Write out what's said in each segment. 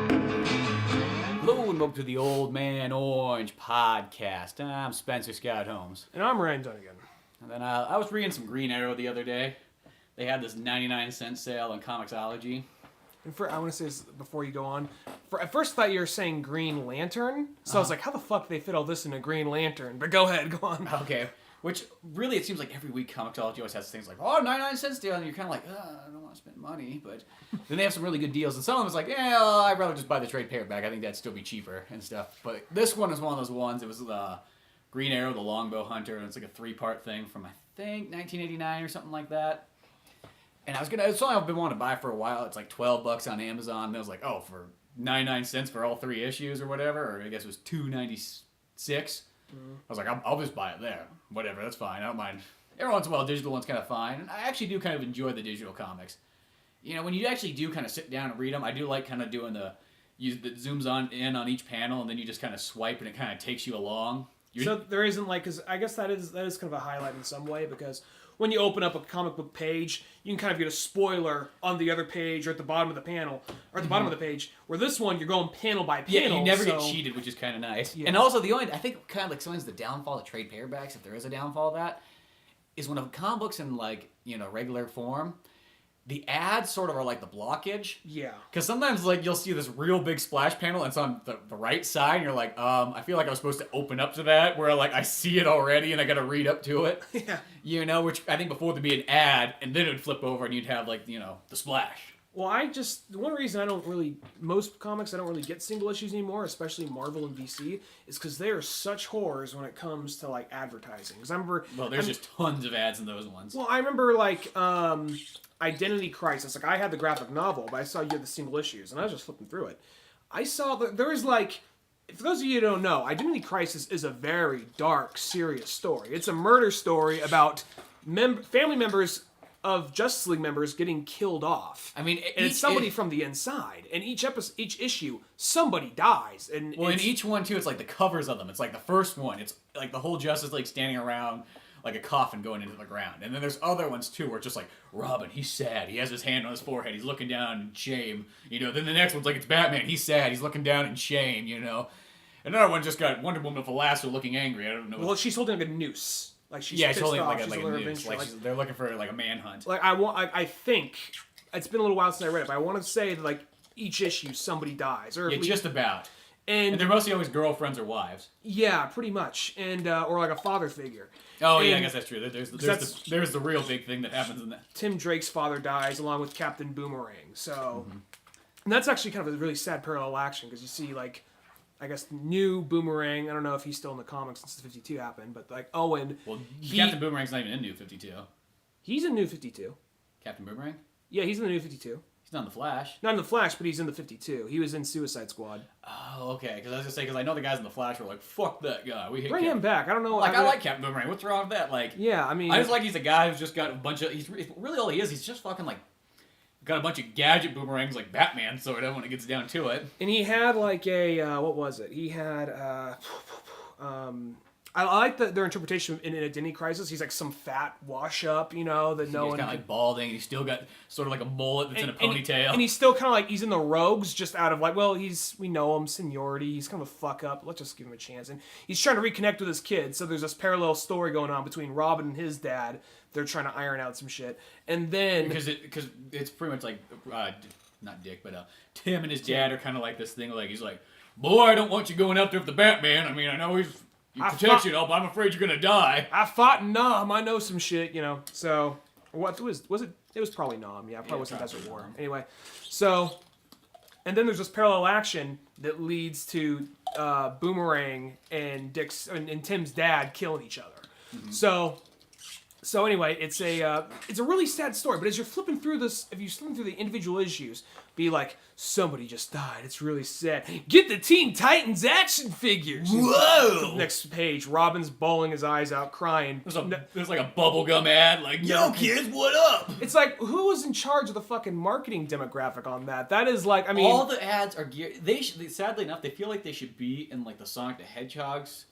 Hello and welcome to the Old Man Orange Podcast. I'm Spencer Scott Holmes. And I'm Ryan Dunigan. And then I was reading some Green Arrow the other day. They had this 99-cent sale on Comixology. And I want to say this before you go on. At first I thought you were saying Green Lantern. So I was like, how the fuck did they fit all this in a Green Lantern? But go ahead, go on. Okay. Which, really, it seems like every week Comixology always has things like, oh, 99-cent deal, and you're kind of like, I don't want to spend money, but then they have some really good deals, and some of them is like, yeah, I'd rather just buy the trade paperback. I think that'd still be cheaper and stuff. But this one is one of those ones. It was Green Arrow, the Longbow Hunter, and it's like a 3-part thing from, I think, 1989 or something like that. And it's something I've been wanting to buy for a while. It's like $12 on Amazon, and I was like, oh, for 99 cents for all 3 issues or whatever, or I guess it was $2.96. I was like, I'll just buy it there. Whatever, that's fine. I don't mind. Every once in a while, digital one's kind of fine. And I actually do kind of enjoy the digital comics. You know, when you actually do kind of sit down and read them, I do like kind of doing that zooms in on each panel, and then you just kind of swipe, and it kind of takes you along. So there isn't like, because I guess that is kind of a highlight in some way, because when you open up a comic book page, you can kind of get a spoiler on the other page or at the bottom of the panel, or at the bottom of the page, where this one, you're going panel by panel. Yeah, you never get cheated, which is kind of nice. Yeah. And also, I think kind of like sometimes the downfall of trade paperbacks, if there is a downfall of that, is when a comic book's in like, regular form, the ads sort of are like the blockage. Yeah. Because sometimes, like, you'll see this real big splash panel, and it's on the right side, and you're like, I feel like I was supposed to open up to that, where, like, I see it already, and I gotta read up to it. Yeah. Which I think before there'd be an ad, and then it would flip over, and you'd have, like, the splash. Well, one reason most comics I don't really get single issues anymore, especially Marvel and DC, is because they are such whores when it comes to, like, advertising. Because there's just tons of ads in those ones. Well, I remember, like, Identity Crisis. Like, I had the graphic novel, but I saw you had the single issues, and I was just flipping through it. I saw that there is, like, for those of you who don't know, Identity Crisis is a very dark, serious story. It's a murder story about family members of Justice League members getting killed off. I mean, and it's somebody from the inside. And each issue, somebody dies. And in each one, too, it's like the covers of them. It's like the first one, it's like the whole Justice League standing around like a coffin going into the ground. And then there's other ones, too, where it's just like, Robin, he's sad. He has his hand on his forehead. He's looking down in shame. Then the next one's like, it's Batman. He's sad. He's looking down in shame, Another one just got Wonder Woman with a lasso looking angry. I don't know. Well, she's holding like a noose. Like she's holding off. like a noose. Like they're looking for like a manhunt. Like I think it's been a little while since I read it, but I want to say that like each issue somebody dies, or just about. And they're mostly always girlfriends or wives. Yeah, pretty much, and or like a father figure. Oh, yeah, I guess that's true. There's the real big thing that happens in that. Tim Drake's father dies along with Captain Boomerang. So, and that's actually kind of a really sad parallel action because you see like, I guess new Boomerang. I don't know if he's still in the comics since the 52 happened, but like Owen. Well, Captain Boomerang's not even in New 52. He's in New 52. Captain Boomerang? Yeah, he's in the New 52. He's not in the Flash. Not in the Flash, but he's in the 52. He was in Suicide Squad. Oh, okay. Because I was gonna say, because I know the guys in the Flash were like, "Fuck that guy. We hate Bring him back." I don't know. Like I like Captain Boomerang. What's wrong with that? Like, yeah, I mean, I just like he's a guy who's just got a bunch of. He's really all he is. He's just fucking like got a bunch of gadget boomerangs like Batman, sort of when it gets down to it. And he had like a what was it? He had I like their interpretation in Identity Crisis. He's like some fat wash up, that no one. He's kind of like balding. And he's still got sort of like a mullet that's in a ponytail. And he's still kind of like he's in the Rogues, just out of like, well, we know him, seniority. He's kind of a fuck up. Let's just give him a chance. And he's trying to reconnect with his kids. So there's this parallel story going on between Robin and his dad. They're trying to iron out some shit, and then because it's pretty much like not Dick, but Tim and his dad are kind of like this thing. Like he's like, boy, I don't want you going out there with the Batman. I mean, I know he protects you, but I'm afraid you're gonna die. I fought in Nam. I know some shit, So what was it? It was probably Nam. Yeah, probably wasn't Desert War. Anyway, so and then there's this parallel action that leads to Boomerang and and Tim's dad killing each other. Mm-hmm. So anyway, it's a really sad story. But as you're flipping through this, if you're flipping through the individual issues, be like, somebody just died. It's really sad. Get the Teen Titans action figures. Whoa! Next page, Robin's bawling his eyes out, crying. There's like a bubblegum ad, like, yo kids, what up? It's like, who was in charge of the fucking marketing demographic on that? That is like, I mean, all the ads are geared. Sadly enough, they feel like they should be in like the Sonic the Hedgehog's.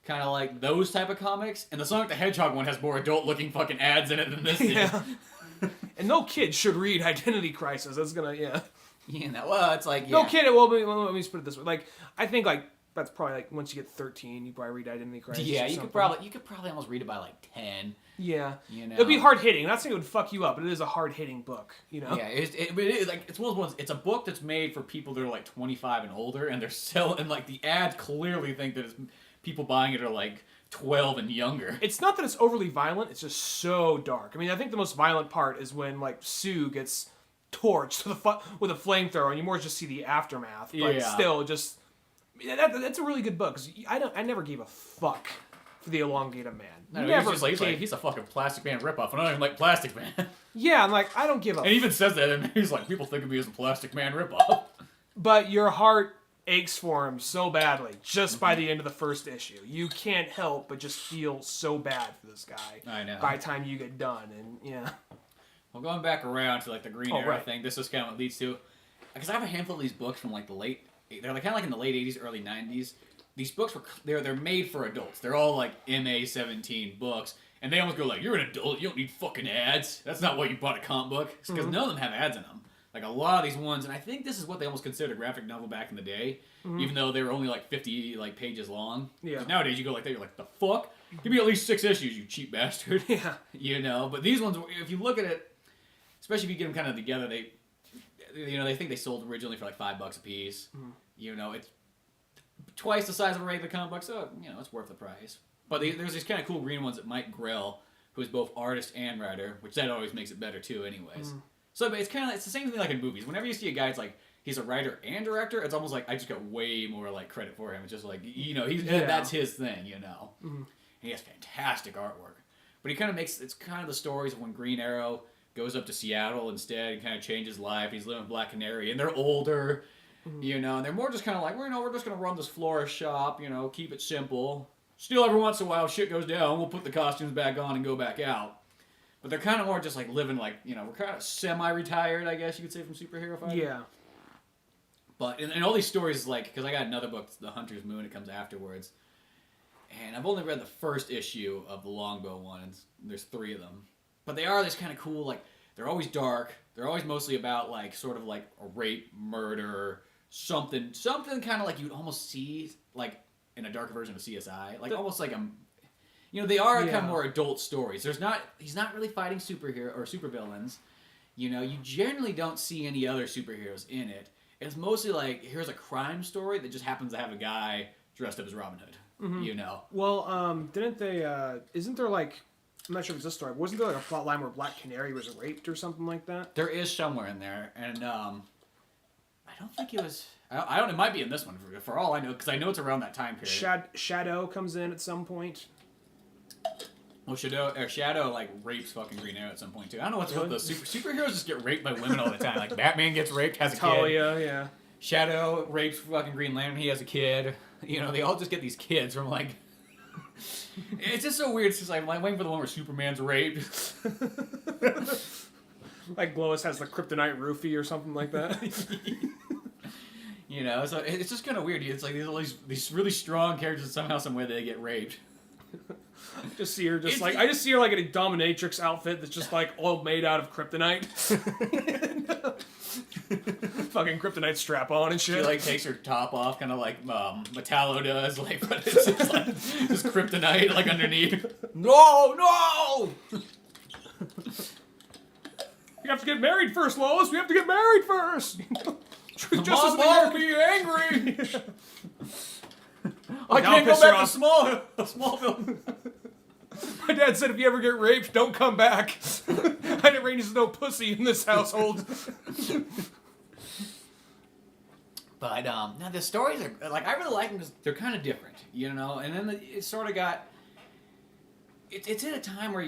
Kind of like those type of comics. And the Sonic the Hedgehog one has more adult-looking fucking ads in it than this did. And no kid should read Identity Crisis. That's gonna, Well, it's like, No kidding. Well, let me just put it this way. Like, I think, like, that's probably, like, once you get 13, you probably read Identity Crisis Yeah, or you something. could probably almost read it by, like, 10. Yeah. It'd be hard-hitting. I'm not saying it would fuck you up, but it is a hard-hitting book, Yeah, it is, like, it's one of those ones, it's a book that's made for people that are, like, 25 and older, and they're selling, and, like, the ads clearly think that people buying it are, like, 12 and younger. It's not that it's overly violent, it's just so dark. I mean, I think the most violent part is when, like, Sue gets torched with a flamethrower, and you more just see the aftermath, but still, just... That's a really good book, because I never gave a fuck for the Elongated Man. No, he's a fucking Plastic Man ripoff, and I don't even like Plastic Man. Yeah, I'm like, I don't give a... And he even says that, and he's like, people think of me as a Plastic Man ripoff. But your heart aches for him so badly just by the end of the first issue. You can't help but just feel so bad for this guy. I know. By the time you get done, and yeah. Well, going back around to like the Green Arrow thing, this is kind of what leads to, because I have a handful of these books from like they're like kind of like in the late 80s, early 90s. These books they're made for adults. They're all like MA-17 books, and they almost go like, you're an adult, you don't need fucking ads. That's not why you bought a comic book, because none of them have ads in them. Like, a lot of these ones, and I think this is what they almost considered a graphic novel back in the day, even though they were only, like, 50, like, pages long. Yeah. Nowadays, you go like that, you're like, the fuck? Give me at least 6 issues, you cheap bastard. Yeah. But these ones, if you look at it, especially if you get them kind of together, they think they sold originally for, like, $5 a piece. It's twice the size of a regular comic book, so, it's worth the price. But there's these kind of cool green ones that Mike Grell, who is both artist and writer, which that always makes it better, too, anyways. So it's it's the same thing like in movies. Whenever you see a guy, it's like he's a writer and director. It's almost like I just got way more like credit for him. It's just like that's his thing, And he has fantastic artwork. But he kind of it's kind of the stories of when Green Arrow goes up to Seattle instead and kind of changes life. He's living in Black Canary, and they're older, and they're more just kind of like we're just gonna run this florist shop, keep it simple. Still, every once in a while, shit goes down. We'll put the costumes back on and go back out. But they're kind of more just like living like, we're kind of semi-retired, I guess you could say, from superhero fighting. Yeah. But in all these stories, like, because I got another book, The Hunter's Moon, it comes afterwards. And I've only read the first issue of the Longbow one, and there's 3 of them. But they are this kind of cool, like, they're always dark. They're always mostly about, like, sort of like a rape, murder, something kind of like you'd almost see, like, in a darker version of CSI. Like, almost like a... they are kind of more adult stories. He's not really fighting superhero or supervillains. You generally don't see any other superheroes in it. It's mostly like, here's a crime story that just happens to have a guy dressed up as Robin Hood. Well, didn't they, isn't there like, I'm not sure if it's this story, but wasn't there like a plot line where Black Canary was raped or something like that? There is somewhere in there, and I don't think it was... I don't. It might be in this one, for all I know, because I know it's around that time period. Shadow comes in at some point. Well, Shadow like rapes fucking Green Arrow at some point too. I don't know what's with those superheroes just get raped by women all the time. Like Batman gets raped, has a kid. Talia, yeah. Shadow rapes fucking Green Lantern, he has a kid. They all just get these kids from like. It's just so weird. It's just like I'm waiting for the one where Superman's raped. Like Lois has the kryptonite roofie or something like that. So it's just kind of weird. It's like these really strong characters, and somehow, some way they get raped. I just see her in a dominatrix outfit that's just like all made out of kryptonite. Fucking kryptonite strap on and shit. She like takes her top off, kind of like Metallo does, like, but it's just like just kryptonite like underneath. No! You have to get married first, Lois. We have to get married first. Mom, be angry. I can't go back to Smallville. My dad said if you ever get raped, don't come back. I never raised no pussy in this household. But now the stories are like I really like them because they're kind of different, And then it sort of got. It's in a time where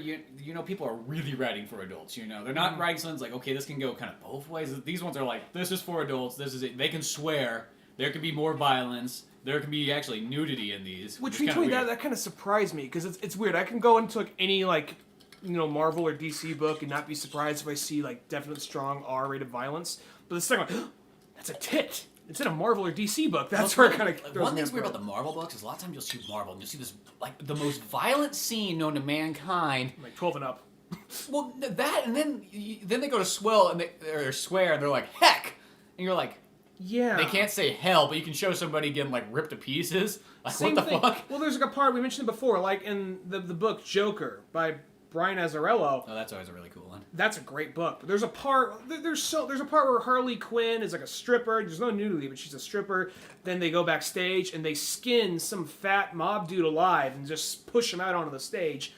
people are really writing for adults. They're not writing something like, okay, this can go kind of both ways. These ones are like, this is for adults. This is it. They can swear. There can be more violence. There can be actually nudity in these. Which between that kind of surprised me because it's weird. I can go into like any like Marvel or DC book and not be surprised if I see like definite strong R-rated violence. But this second one, that's a tit. It's in a Marvel or DC book. That's where it kind of. One thing's weird about the Marvel books is a lot of times you'll see Marvel and you'll see this like the most violent scene known to mankind. Like 12 and up. Well, that and then they go to swear and they're like heck. and you're like, yeah, they can't say hell, but you can show somebody getting like ripped to pieces. Like, Same what the thing. fuck? Well, there's like a part we mentioned it before, like in the book Joker by Brian Azzarello. Oh, that's always a really cool one. That's a great book. But there's a part there's a part where Harley Quinn is like a stripper. There's no nudity, but she's a stripper. Then they go backstage and they skin some fat mob dude alive and just push him out onto the stage.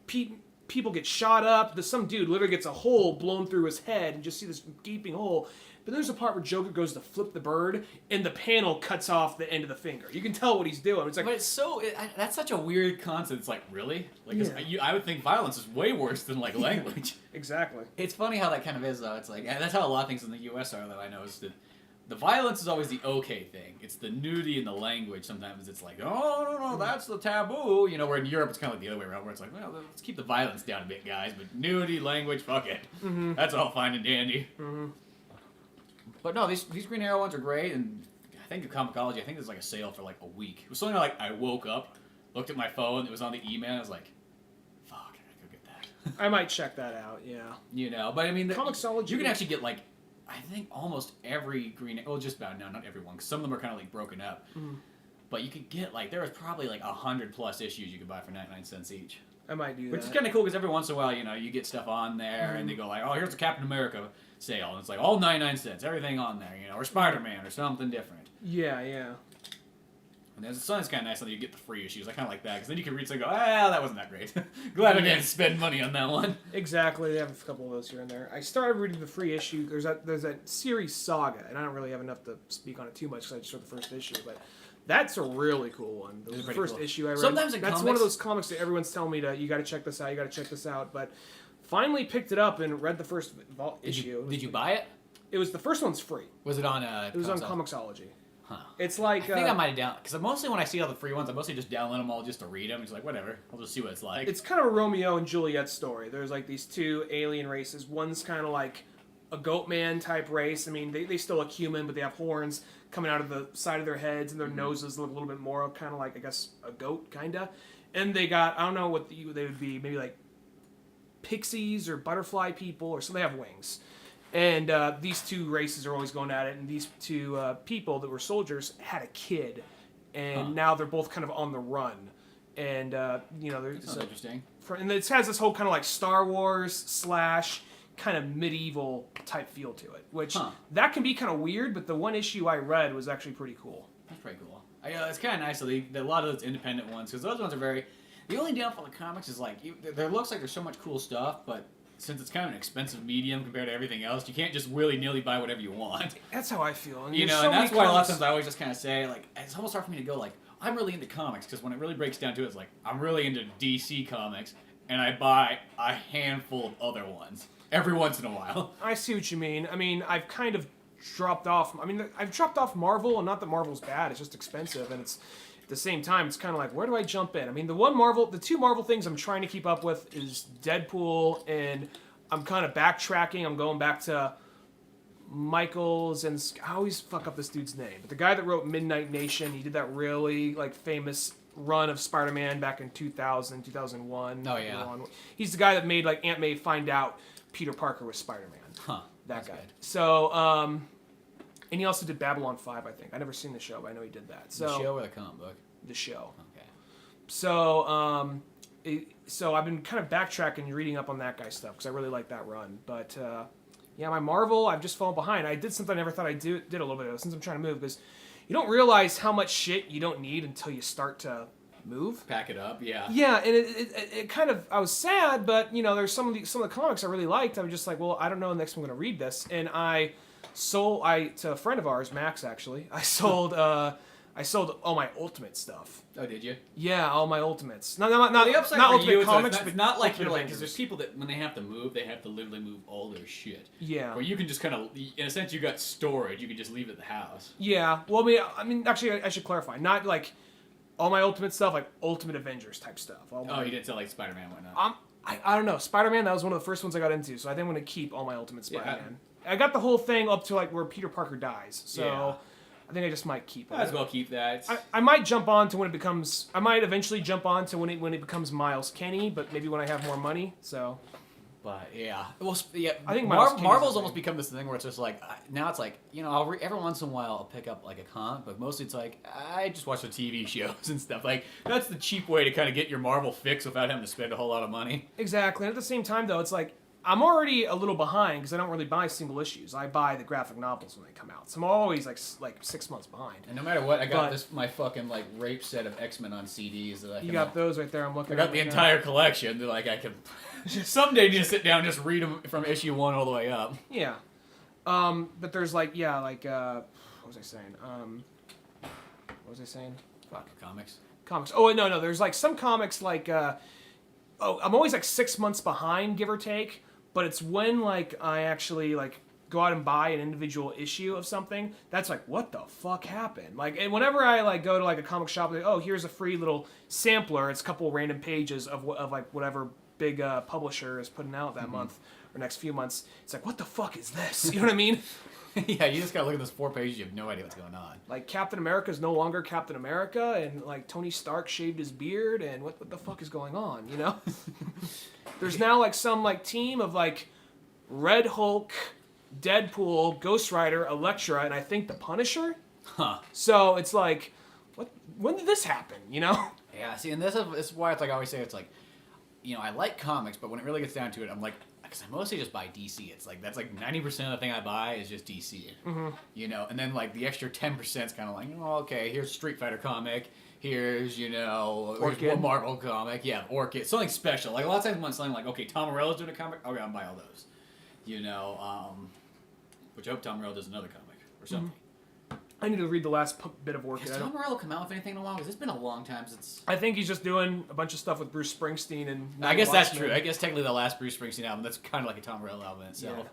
People get shot up. Some dude literally gets a hole blown through his head and just see this gaping hole. But there's a part where Joker goes to flip the bird and the panel cuts off the end of the finger. You can tell what he's doing. It's like, but it's so that's such a weird concept. It's like, really? Like, 'cause I would think violence is way worse than like language. Exactly. It's funny how that kind of is though. It's like, and that's how a lot of things in the U.S. are though. I know is that the violence is always the okay thing. It's the nudity and the language. Sometimes it's like, oh no, that's the taboo. You know, where in Europe it's kind of like the other way around, where it's like, well, let's keep the violence down a bit, guys. But nudity, language, fuck it. Mm-hmm. That's all fine and dandy. Mm-hmm. But no, these Green Arrow ones are great, and I think the Comixology, I think there's like a sale for like a week. It was something like I woke up, looked at my phone, it was on the email, and I was like, fuck, I could get that. I might check that out, yeah. You know, but I mean, Comixology, you can actually get like, I think almost every Green Arrow, well, just about, no, not everyone, because some of them are kind of like broken up. Mm-hmm. But you could get like, there was probably like 100+ issues you could buy for 99 cents each. I might do that. Which is kind of cool because every once in a while, you know, you get stuff on there and they go like, oh, here's a Captain America sale. And it's like all 99 cents, everything on there, you know, or Spider-Man or something different. Yeah, yeah. And there's something's kind of nice that you get the free issues. I kind of like that because then you can read something and go, that wasn't that great. Glad I didn't spend money on that one. Exactly. They have a couple of those here and there. I started reading the free issue. There's that series Saga, and I don't really have enough to speak on it too much because I just read the first issue, but that's a really cool one. The first cool. issue I read. Sometimes in that's comics, one of those comics that everyone's telling me you got to check this out. You got to check this out. But finally picked it up and read the first issue. Did you buy it? It was the first one's free. Was it on? It was on Comixology. Huh. It's like I think I might have downloaded because mostly when I see all the free ones, I mostly just download them all just to read them. It's like whatever, I'll just see what it's like. It's kind of a Romeo and Juliet story. There's like these two alien races. One's kind of like a goat man type race. I mean, they still look human, but they have horns coming out of the side of their heads, and their noses look a little bit more kind of like, I guess, a goat, kind of. And they got, I don't know what they would be, maybe like pixies or butterfly people, or so they have wings. And these two races are always going at it, and these two people that were soldiers had a kid, and now they're both kind of on the run. And, you know, there's interesting. And it has this whole kind of like Star Wars / kind of medieval type feel to it, which that can be kind of weird, but the one issue I read was actually pretty cool. That's pretty cool. It's kind of nice. So a lot of those independent ones, because those ones are very. The only downfall of comics is like there looks like there's so much cool stuff, but since it's kind of an expensive medium compared to everything else, you can't just willy-nilly buy whatever you want. That's how I feel. And you know, and that's why a lot of times I always just kind of say like it's almost hard for me to go like I'm really into comics because when it really breaks down to it, it's like I'm really into DC comics and I buy a handful of other ones. Every once in a while. I see what you mean. I mean, I've kind of dropped off. I mean, I've dropped off Marvel, and not that Marvel's bad. It's just expensive, and it's at the same time, it's kind of like, where do I jump in? I mean, the two Marvel things I'm trying to keep up with is Deadpool, and I'm kind of backtracking. I'm going back to Michaels, and I always fuck up this dude's name, but the guy that wrote Midnight Nation, he did that really like famous run of Spider-Man back in 2000, 2001. Oh yeah. He's the guy that made like Aunt May find out Peter Parker was Spider-Man. Huh. That guy. Good. So, and he also did Babylon 5, I think. I never seen the show, but I know he did that. So, the show or the comic book? The show. Okay. So, so I've been kind of backtracking and reading up on that guy's stuff because I really like that run. But, yeah, my Marvel, I've just fallen behind. I did something I never thought I did a little bit of since I'm trying to move because you don't realize how much shit you don't need until you start to move. Pack it up, yeah. Yeah, and it kind of, I was sad, but, you know, there's some of the comics I really liked. I was just like, well, I don't know, next time I'm going to read this. And to a friend of ours, Max, actually, I sold all my Ultimate stuff. Oh, did you? Yeah, all my Ultimates. Not the upside not for Ultimate you, comics, it's but not like Ultimate you're like, Avengers. because there's people that when they have to move, they have to literally move all their shit. Yeah. Or you can just kind of, in a sense, you got storage. You can just leave it at the house. Yeah. Well, I mean, actually, I should clarify. Not like all my Ultimate stuff, like Ultimate Avengers type stuff. You didn't sell like Spider-Man and whatnot. I don't know. Spider-Man, that was one of the first ones I got into, so I think I'm going to keep all my Ultimate Spider-Man. Yeah. I got the whole thing up to like where Peter Parker dies, so yeah. I think I just might keep it. Might as well keep that. I might jump on to when it becomes... I might eventually jump on to when it becomes Miles Kenny, but maybe when I have more money, so... But yeah, well, yeah. I think Marvel's Marvel's almost become this thing where it's just like now it's like every once in a while I'll pick up like a comic, but mostly it's like I just watch the TV shows and stuff. Like that's the cheap way to kind of get your Marvel fix without having to spend a whole lot of money. Exactly. And at the same time, though, it's like I'm already a little behind because I don't really buy single issues. I buy the graphic novels when they come out, so I'm always like 6 months behind. And no matter what, I got my fucking like rape set of X-Men on CDs that I can. You got those right there. I'm looking. I got the entire collection. They're like I can someday just sit down and just read them from issue 1 all the way up. Yeah. But there's like what was I saying? What was I saying? Fuck comics. Comics. Oh no. There's like some comics like I'm always like 6 months behind, give or take. But it's when like I actually like go out and buy an individual issue of something that's like, what the fuck happened? Like, and whenever I like go to like a comic shop, like, oh, here's a free little sampler. It's a couple random pages of like whatever big publisher is putting out that month or next few months. It's like, what the fuck is this? You know what I mean? Yeah, you just gotta look at those 4 pages. You have no idea what's going on. Like Captain America is no longer Captain America, and like Tony Stark shaved his beard, and what the fuck is going on? You know? There's now like some like team of like Red Hulk, Deadpool, Ghost Rider, Elektra, and I think the Punisher. Huh. So it's like, what? When did this happen? You know? Yeah. See, and this is why it's like I always say it's like, I like comics, but when it really gets down to it, I'm like, because I mostly just buy DC. It's like that's like 90% of the thing I buy is just DC. Mm-hmm. And then like the extra 10% is kind of like, okay, here's Street Fighter comic. Here's, Orchid. One Marvel comic. Yeah, Orchid. Something special. Like a lot of times when something like, okay, Tom Morello's doing a comic, okay, I'll buy all those. Which I hope Tom Morello does another comic or something. I need to read the last bit of Orchid. Has Tom Morello come out with anything in a while? Because it's been a long time since. I think he's just doing a bunch of stuff with Bruce Springsteen and. I guess that's true. I guess technically the last Bruce Springsteen album, that's kind of like a Tom Morello album in itself.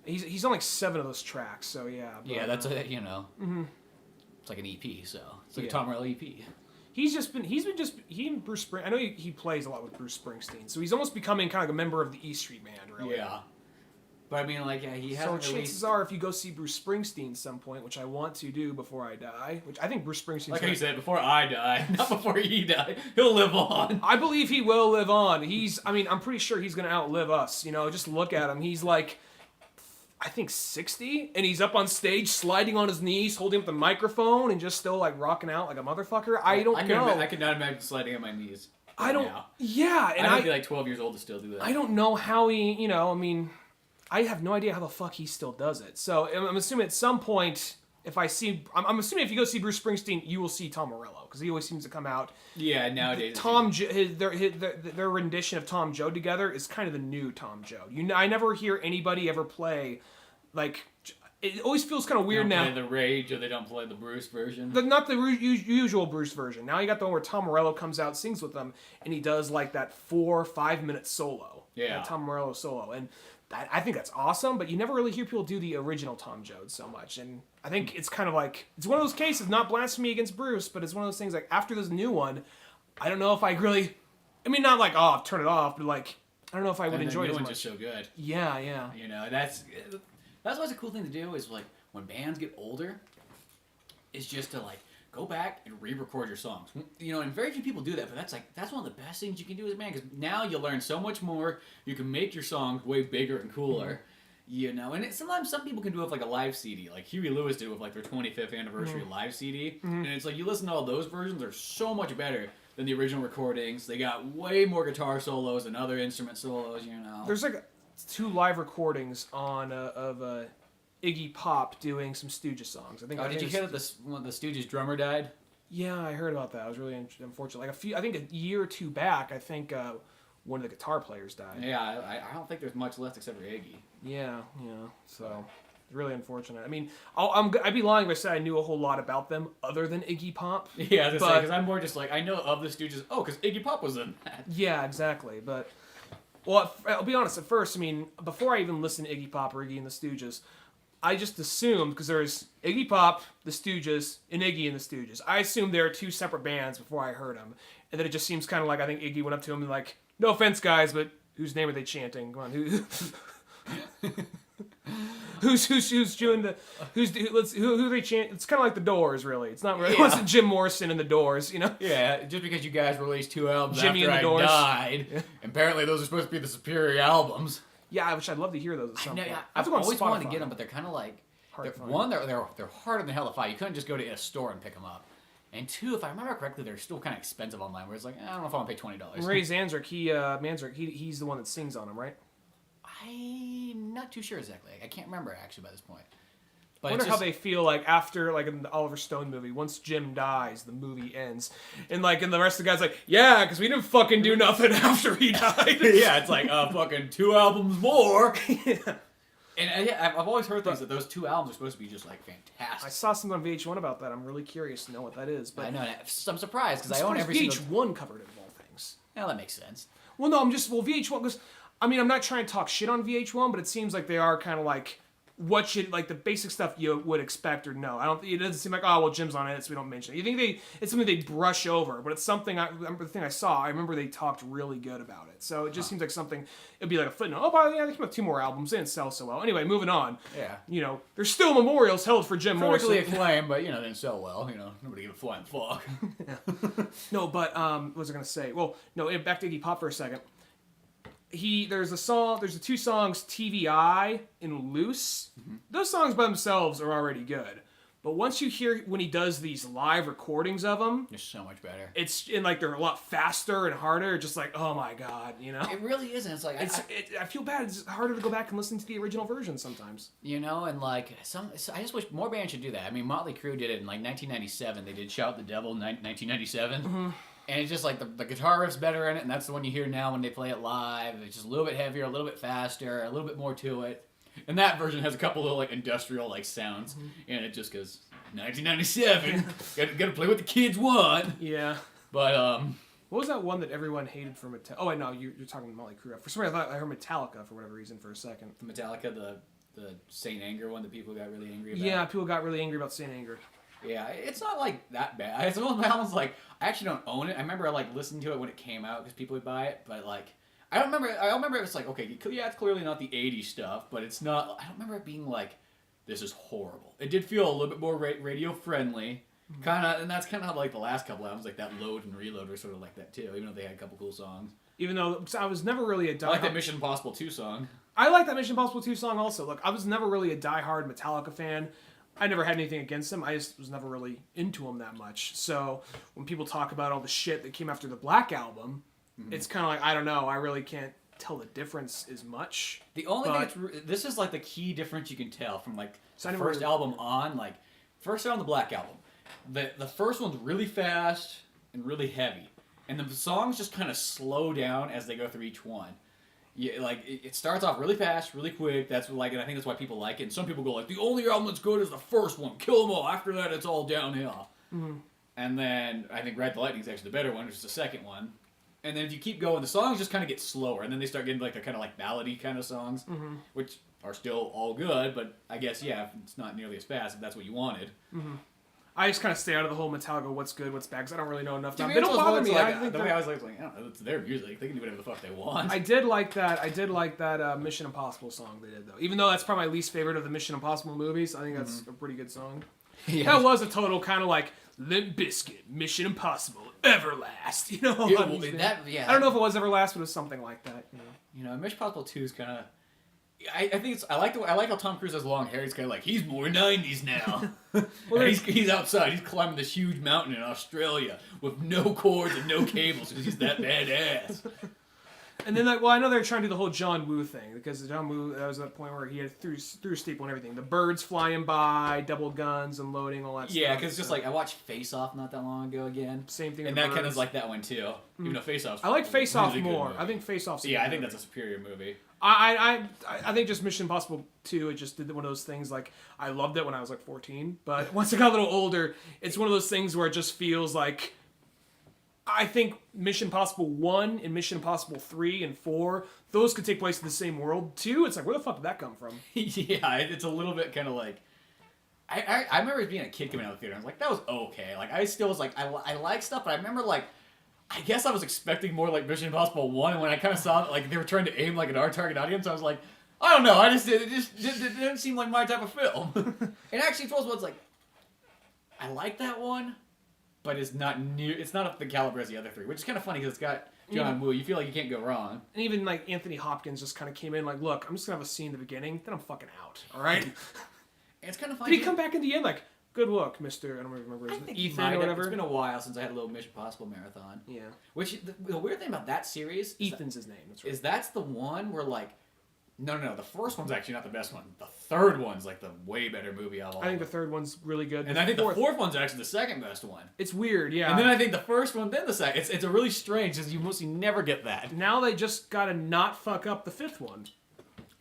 Yeah. He's on like 7 of those tracks, so yeah. But, yeah, that's it's like an EP, so it's like a Tom Morello EP. He and Bruce Springsteen. I know he plays a lot with Bruce Springsteen, so he's almost becoming kind of like a member of the E Street Band, really. Yeah. But I mean, like, yeah, he hasn't So chances are, if you go see Bruce Springsteen some point, which I want to do before I die, which I think Bruce Springsteen. Like you said, before I die, not before he die, he'll live on. I believe he will live on. I'm pretty sure he's gonna outlive us. Just look at him. He's like, I think 60, and he's up on stage, sliding on his knees, holding up the microphone, and just still like rocking out like a motherfucker. I don't know. I could not imagine sliding on my knees. I don't. Now. Yeah, and I'd be like 12 years old to still do that. I don't know how he. I have no idea how the fuck he still does it. So I'm assuming at some point, I'm assuming if you go see Bruce Springsteen, you will see Tom Morello because he always seems to come out. Yeah, nowadays. Their rendition of Tom Joad together is kind of the new Tom Joad. I never hear anybody ever play like. It always feels kind of weird now. They don't play the Rage, or they don't play the Bruce version. Not the usual Bruce version. Now you got the one where Tom Morello comes out, sings with them, and he does like that 4 or 5 minute solo. Yeah. Tom Morello solo, and. I think that's awesome, but you never really hear people do the original Tom Joad so much. And I think it's kind of like, it's one of those cases, not blasphemy against Bruce, but it's one of those things like after this new one, I don't know if I really, not like, turn it off, but like, I don't know if I would enjoy it as much. The new one's just so good. Yeah. That's always a cool thing to do is like, when bands get older, is just to like, go back and re-record your songs. And very few people do that, but that's one of the best things you can do as a band, because now you learn so much more. You can make your songs way bigger and cooler, And sometimes some people can do it with like a live CD, like Huey Lewis did with like their 25th anniversary live CD, and it's like you listen to all those versions, they're so much better than the original recordings. They got way more guitar solos and other instrument solos, There's like 2 live recordings on of Iggy Pop doing some Stooges songs. I think. Did you hear that the Stooges drummer died? Yeah, I heard about that. It was really unfortunate. Like I think a year or 2 back, I think one of the guitar players died. Yeah, I don't think there's much left except for Iggy. Yeah. So really unfortunate. I'd be lying if I said I knew a whole lot about them other than Iggy Pop. Yeah, because I'm more just like I know of the Stooges. Oh, because Iggy Pop was in that. Yeah, exactly. But I'll be honest. At first, before I even listened to Iggy Pop or Iggy and the Stooges. I just assumed, because there's Iggy Pop, the Stooges, and Iggy and the Stooges. I assumed they were 2 separate bands before I heard them. And then it just seems kind of like I think Iggy went up to him and like, no offense, guys, but whose name are they chanting? Come on, who? who's doing the who they chant. It's kind of like the Doors, really. It's not really. It wasn't Jim Morrison and the Doors, you know. Yeah, just because you guys released 2 albums Jimmy after and the I Doors. died, apparently those are supposed to be the superior albums. Yeah, which I'd love to hear those at some point. I've to go on always wanted to Spotify. get them, but they're kind of like Hard to find. one, they're harder than hell to find. You couldn't just go to a store and pick them up. And 2, if I remember correctly, they're still kind of expensive online. Where it's like, I don't know if I want to pay $20. Ray Manzarek, he's the one that sings on them, right? I'm not too sure exactly. I can't remember actually by this point. I wonder how they feel like after, like in the Oliver Stone movie, once Jim dies, the movie ends. And like, and the rest of the guys like, yeah, because we didn't fucking do nothing after he died. Yeah, it's like, fucking 2 albums more. Yeah. And I've always heard things that those 2 albums are supposed to be just like fantastic. I saw something on VH1 about that. I'm really curious to know what that is. But I know. I'm surprised because I own every VH1 single... covered it of all things. Yeah, that makes sense. Well, no, VH1 because I mean I'm not trying to talk shit on VH1, but it seems like they are kind of like like the basic stuff you would expect or know. It doesn't seem like, oh well, Jim's on it, so we don't mention it. You think it's something they brush over, but it's something. The thing I saw, I remember they talked really good about it. So it just seems like something. It'd be like a footnote. Oh, but yeah, they came out 2 more albums. They didn't sell so well. Anyway, moving on. Yeah. You know, there's still memorials held for Jim Morrison. Critically acclaimed, but they didn't sell well. Nobody gave a flying fuck. No, but what was I gonna say? Well, no, back to Iggy Pop for a second. There's the 2 songs, TVI and Loose. Mm-hmm. Those songs by themselves are already good. But once you hear when he does these live recordings of them, they're so much better. They're a lot faster and harder. Just like, oh my god, It really isn't. It's like I feel bad. It's harder to go back and listen to the original version sometimes. And like I just wish more bands should do that. I mean, Motley Crue did it in like 1997. They did "Shout the Devil" in 1997. Mm-hmm. And it's just like the guitar riff's better in it, and that's the one you hear now when they play it live. It's just a little bit heavier, a little bit faster, a little bit more to it. And that version has a couple little like industrial like sounds, and it just goes 1997. Gotta play what the kids want. Yeah. But what was that one that everyone hated for Metallica? Oh, wait, no, you're talking Motley Crue. For some reason, I thought I heard Metallica for whatever reason for a second. Metallica, the Saint Anger one that people got really angry about. Yeah, people got really angry about Saint Anger. Yeah, it's not like that bad. It's one of my albums like I actually don't own it. I remember like listening to it when it came out because people would buy it, but like I don't remember it was like okay, yeah, it's clearly not the 80s stuff, but it's not. I don't remember it being like this is horrible. It did feel a little bit more radio friendly, kind of, and that's kind of like the last couple albums, like that Load and Reload were sort of like that too. Even though they had a couple cool songs. Even though I was never really I like that Mission Impossible 2 song. I like that Mission Impossible 2 song also. Look, I was never really a diehard Metallica fan. I never had anything against them. I just was never really into them that much. So when people talk about all the shit that came after the Black Album, it's kind of like, I don't know. I really can't tell the difference as much. The only thing this is like the key difference you can tell from like the first album on, like first on the Black Album. The first one's really fast and really heavy. And the songs just kind of slow down as they go through each one. Yeah, like it starts off really fast, really quick. That's like, and I think that's why people like it. And some people go like, the only album that's good is the first one. Kill them all. After that, it's all downhill. Mm-hmm. And then I think Ride the Lightning is actually the better one, which is the second one. And then if you keep going, the songs just kind of get slower, and then they start getting like they're kind of like ballady kind of songs, which are still all good. But I guess it's not nearly as fast if that's what you wanted. Mm-hmm. I just kind of stay out of the whole Metallica, what's good, what's bad, because I don't really know enough. They don't bother me. Like, the way I was like, I don't know, it's their music. They can do whatever the fuck they want. I did like that Mission Impossible song they did, though. Even though that's probably my least favorite of the Mission Impossible movies, I think that's a pretty good song. Yeah. That was a total kind of like Limp Bizkit, Mission Impossible, Everlast. You know? I don't know if it was Everlast, but it was something like that. Mission Impossible 2 is kind of... I think I like how Tom Cruise has long hair. He's kind of like, he's more 90s now. Well, he's outside. He's climbing this huge mountain in Australia with no cords and no cables because he's that badass. And then, I know they're trying to do the whole John Woo thing because John Woo, that was that point where he had through steeple and everything. The birds flying by, double guns, unloading, all that stuff. Yeah, because just like I watched Face Off not that long ago again. Same thing. And that kind of like that one too. Even though Face Off's I like Face Off really more. I think Face Off's. Yeah, I think that's a superior movie. I think just Mission Impossible 2, it just did one of those things, like, I loved it when I was, like, 14, but once I got a little older, it's one of those things where it just feels like, I think Mission Impossible 1 and Mission Impossible 3 and 4, those could take place in the same world. 2, it's like, where the fuck did that come from? Yeah, it's a little bit kind of like, I remember being a kid coming out of the theater, I was like, that was okay. Like, I still was like, I like stuff, but I remember, like, I guess I was expecting more like Mission Impossible 1, and when I kind of saw that like they were trying to aim like an R-target audience, I was like, I don't know. It didn't seem like my type of film. And actually, Trolls One's like, I like that one, but it's not up the caliber as the other three, which is kind of funny because it's got John Woo. You feel like you can't go wrong. And even like Anthony Hopkins just kind of came in like, look, I'm just gonna have a scene in the beginning, then I'm fucking out. All right. And it's kind of funny. Did he come back in the end like, good look, Mister? I don't remember his name. Ethan or whatever. It's been a while since I had a little Mission Impossible marathon. Yeah. Which the weird thing about that series, Ethan's his name. That's right. That's the one where like. No. The first one's actually not the best one. The third one's like the way better movie of all. I think the third one's really good. And I think the fourth one's actually the second best one. It's weird, yeah. And then I think the first one, then the second. It's a really strange because you mostly never get that. Now they just gotta not fuck up the fifth one.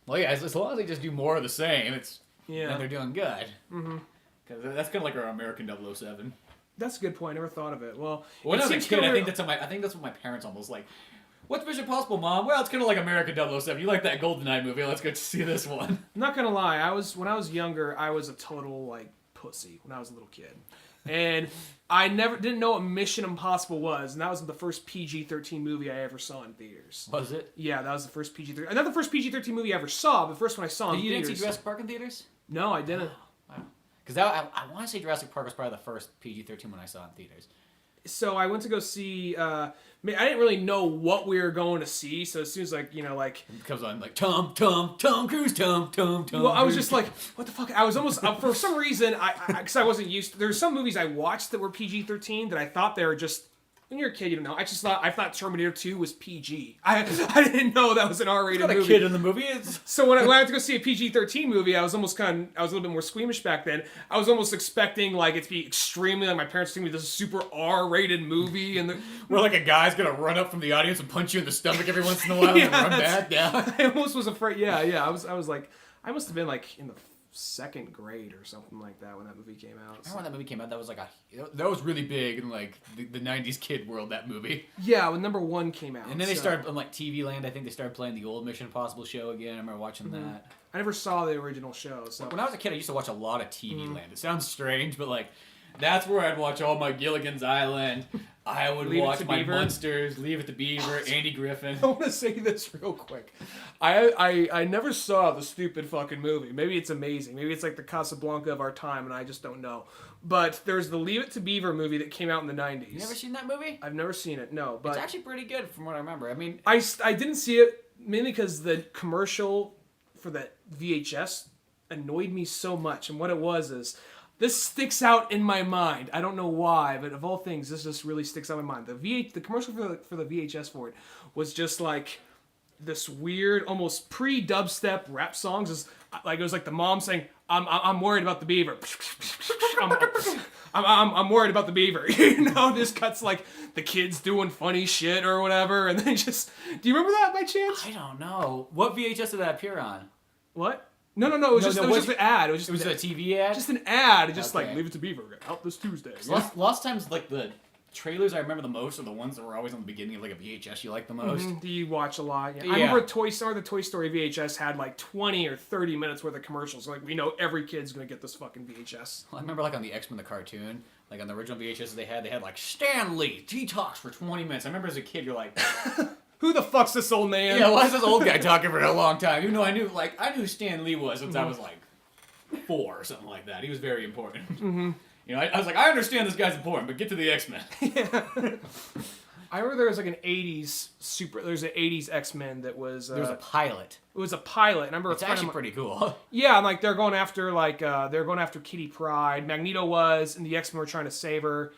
Well, yeah, as long as they just do more of the same, then they're doing good. Mm-hmm. Because that's kind of like our American 007. That's a good point. I never thought of it. Well, when I was a kid, I think that's what my parents almost like. What's Mission Impossible, Mom? Well, it's kind of like American 007. You like that GoldenEye movie? Let's go see this one. I'm not gonna lie. When I was younger, I was a total like pussy when I was a little kid, and I didn't know what Mission Impossible was, and that was the first PG-13 movie I ever saw in theaters. Was it? Yeah, that was the first PG-13. Not the first PG-13 movie I ever saw, but the first one I saw in theaters. You didn't see Jurassic Park in theaters? No, I didn't. Wow. Because I want to say Jurassic Park was probably the first PG-13 one I saw in theaters. So I went to go see. I didn't really know what we were going to see. So as soon as it comes on like Tom Cruise. Well, I was just like, what the fuck? I was almost for some reason because I wasn't used to. There's some movies I watched that were PG-13 that I thought they were just. When you're a kid, you don't know. I thought Terminator 2 was PG. I didn't know that was an R-rated movie. Not a kid in the movie. So when I went to go see a PG-13 movie, I was a little bit more squeamish back then. I was almost expecting like it to be extremely like my parents told me this is a super R-rated movie where like a guy's gonna run up from the audience and punch you in the stomach every once in a while and run back down. I almost was afraid. Yeah. I was like, I must have been like in the second grade or something like that when that movie came out. I remember when that movie came out. That was like that was really big in like the 90s kid world. That movie. Yeah, when number 1 came out. And then they started on like TV Land. I think they started playing the old Mission Impossible show again. I remember watching that. I never saw the original show. So when I was a kid, I used to watch a lot of TV Land. It sounds strange, but like that's where I'd watch all my Gilligan's Island. I would watch my Munsters, Leave It to Beaver, Andy Griffin. I want to say this real quick. I never saw the stupid fucking movie. Maybe it's amazing. Maybe it's like the Casablanca of our time, and I just don't know. But there's the Leave It to Beaver movie that came out in the 90s. You never seen that movie? I've never seen it, no. But it's actually pretty good from what I remember. I mean... I didn't see it mainly because the commercial for the VHS annoyed me so much. And what it was is... This sticks out in my mind. I don't know why, but of all things, this just really sticks out in my mind. The commercial for the VHS for it was just like this weird, almost pre-dubstep rap songs. It was like the mom saying, "I'm worried about the beaver." I'm worried about the beaver. Just cuts like the kids doing funny shit or whatever, and then just. Do you remember that by chance? I don't know. What VHS did that appear on? What? No. It was just an ad. It was a TV ad? Just an ad. Just like, Leave It to Beaver. Out this Tuesday. Lots of times, like, the trailers I remember the most are the ones that were always on the beginning of, like, a VHS you like the most. Mm-hmm. Do you watch a lot? Yeah. I remember the Toy Story VHS had, like, 20 or 30 minutes worth of commercials. So, like, we know every kid's going to get this fucking VHS. Well, I remember, like, on the X-Men, the cartoon, like, on the original VHS they had, like, Stan Lee, he talks for 20 minutes. I remember as a kid, you're like... Who the fuck's this old man? Yeah, why is this old guy talking for a long time? Even though I knew who Stan Lee was since I was like 4 or something like that. He was very important. Mm-hmm. I was like, I understand this guy's important, but get to the X-Men. Yeah. I remember there was like an 80s there's an 80s X-Men that was... there was a pilot. It was a pilot. And I remember it's actually pretty cool. Yeah, and like they're going after Kitty Pryde. Magneto was, and the X-Men were trying to save her.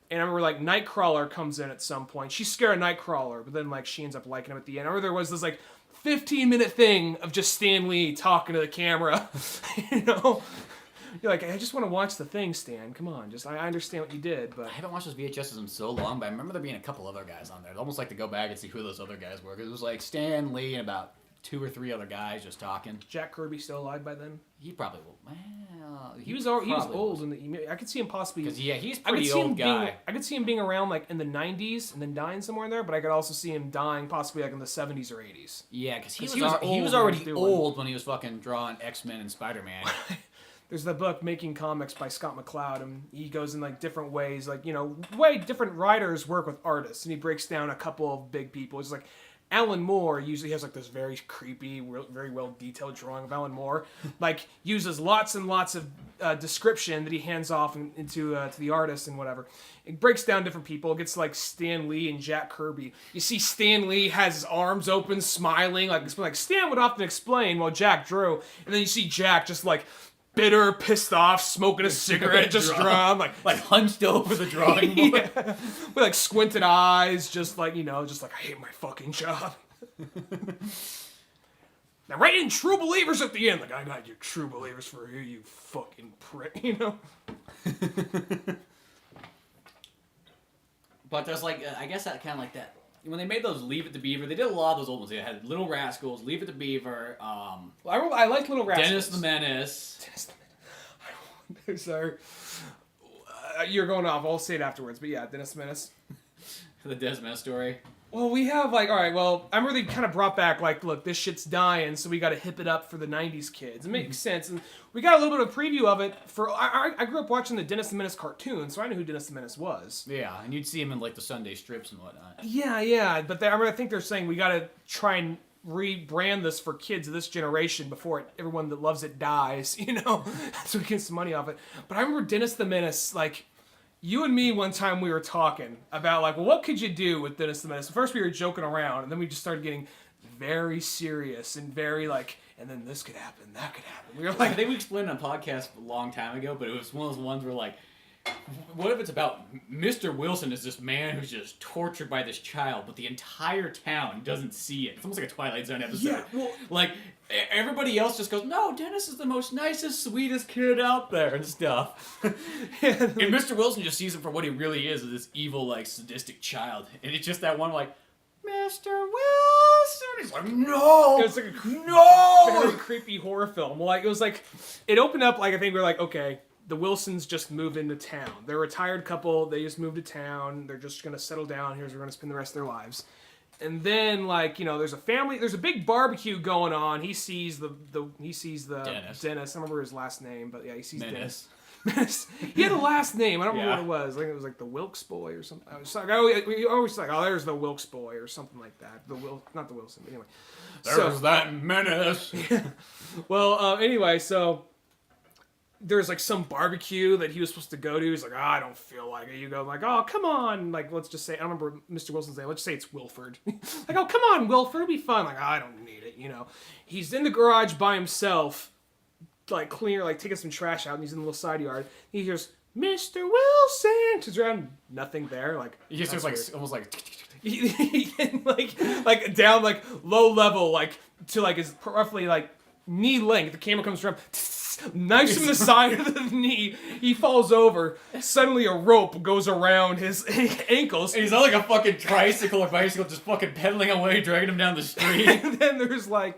And I remember, like, Nightcrawler comes in at some point. She's scared of Nightcrawler, but then, like, she ends up liking him at the end. I remember there was this, like, 15-minute thing of just Stan Lee talking to the camera. You're like, I just want to watch the thing, Stan. Come on. I understand what you did, but... I haven't watched those VHSs in so long, but I remember there being a couple other guys on there. I'd almost like to go back and see who those other guys were. Because it was, like, Stan Lee and about 2 or 3 other guys just talking. Jack Kirby still alive by then? He probably will. Well, he was old, and I could see him possibly. Because he's a pretty old guy. I could see him being around like in the 90s and then dying somewhere in there, but I could also see him dying possibly like in the 70s or 80s. Yeah, because he was already old when he was fucking drawing X-Men and Spider-Man. There's the book Making Comics by Scott McCloud, and he goes in like different ways, like way different writers work with artists, and he breaks down a couple of big people. It's like Alan Moore usually has like this very creepy, very well detailed drawing of Alan Moore. Like uses lots and lots of description that he hands off into to the artist and whatever. It breaks down different people. It gets like Stan Lee and Jack Kirby. You see Stan Lee has his arms open, smiling, like Stan would often explain while Jack drew, and then you see Jack just like bitter, pissed off, smoking a cigarette, just drawing, like hunched over the drawing board. Yeah. With like squinted eyes, just like, just like, I hate my fucking job. Now write in True Believers at the end. Like, I got your True Believers for you, you fucking prick, But there's like, I guess that kind of like that. When they made those Leave It to Beaver, they did a lot of those old ones. They had Little Rascals, Leave It to Beaver, I like Little Rascals. Dennis the Menace. Those are... you're going off. I'll say it afterwards. But yeah, Dennis the Menace. The Dennis the Menace story. Well, we have like, all right, well, I remember they kind of brought back like, look, this shit's dying, so we got to hip it up for the 90s kids. It makes sense. And we got a little bit of a preview of it for, I grew up watching the Dennis the Menace cartoon, so I knew who Dennis the Menace was. Yeah, and you'd see him in like the Sunday strips and whatnot. Yeah, but I think they're saying we got to try and rebrand this for kids of this generation before everyone that loves it dies, so we get some money off it. But I remember Dennis the Menace, like, you and me one time we were talking about like, well, what could you do with Dennis the Menace? First we were joking around, and then we just started getting very serious and very like, and then this could happen, that could happen. We were like, I think we explained on a podcast a long time ago, but it was one of those ones where like, what if it's about Mr. Wilson is this man who's just tortured by this child, but the entire town doesn't see it. It's almost like a Twilight Zone episode. Yeah, well, like, everybody else just goes, no, Dennis is the most nicest, sweetest kid out there and stuff. And Mr. Wilson just sees him for what he really is this evil, like, sadistic child. And it's just that one, like, Mr. Wilson! He's like, no! It was like no! Like a really creepy horror film. Like, it was like, it opened up, like, I think we were like, okay, the Wilsons just moved into town. They're a retired couple. They just moved to town. They're just going to settle down. Here's where they're going to spend the rest of their lives. And then, like, there's a family. There's a big barbecue going on. He sees the Dennis. I don't remember his last name, but yeah, he sees Dennis. He had a last name. I don't remember what it was. I think it was like the Wilkes boy or something. I was like, we always like, oh, there's the Wilkes boy or something like that. Not the Wilson, but anyway. There's that menace. Well, anyway, so there's like some barbecue that he was supposed to go to. He's like, I don't feel like it. You go like, oh, come on. Like, let's just say, I don't remember Mr. Wilson's name. Let's just say it's Wilford. Like, oh, come on, Wilford. It'll be fun. Like, I don't need it, He's in the garage by himself, like, taking some trash out, and he's in the little side yard. He hears, Mr. Wilson. Turns around, nothing there. Like, he just hears, like, almost like... like, down, like, low level, like, to, like, his roughly, like, knee length. The camera comes around, knifes him in the side of the knee. He falls over. Suddenly a rope goes around his ankles. And he's on like a fucking tricycle or bicycle just fucking pedaling away, dragging him down the street. And then there's what's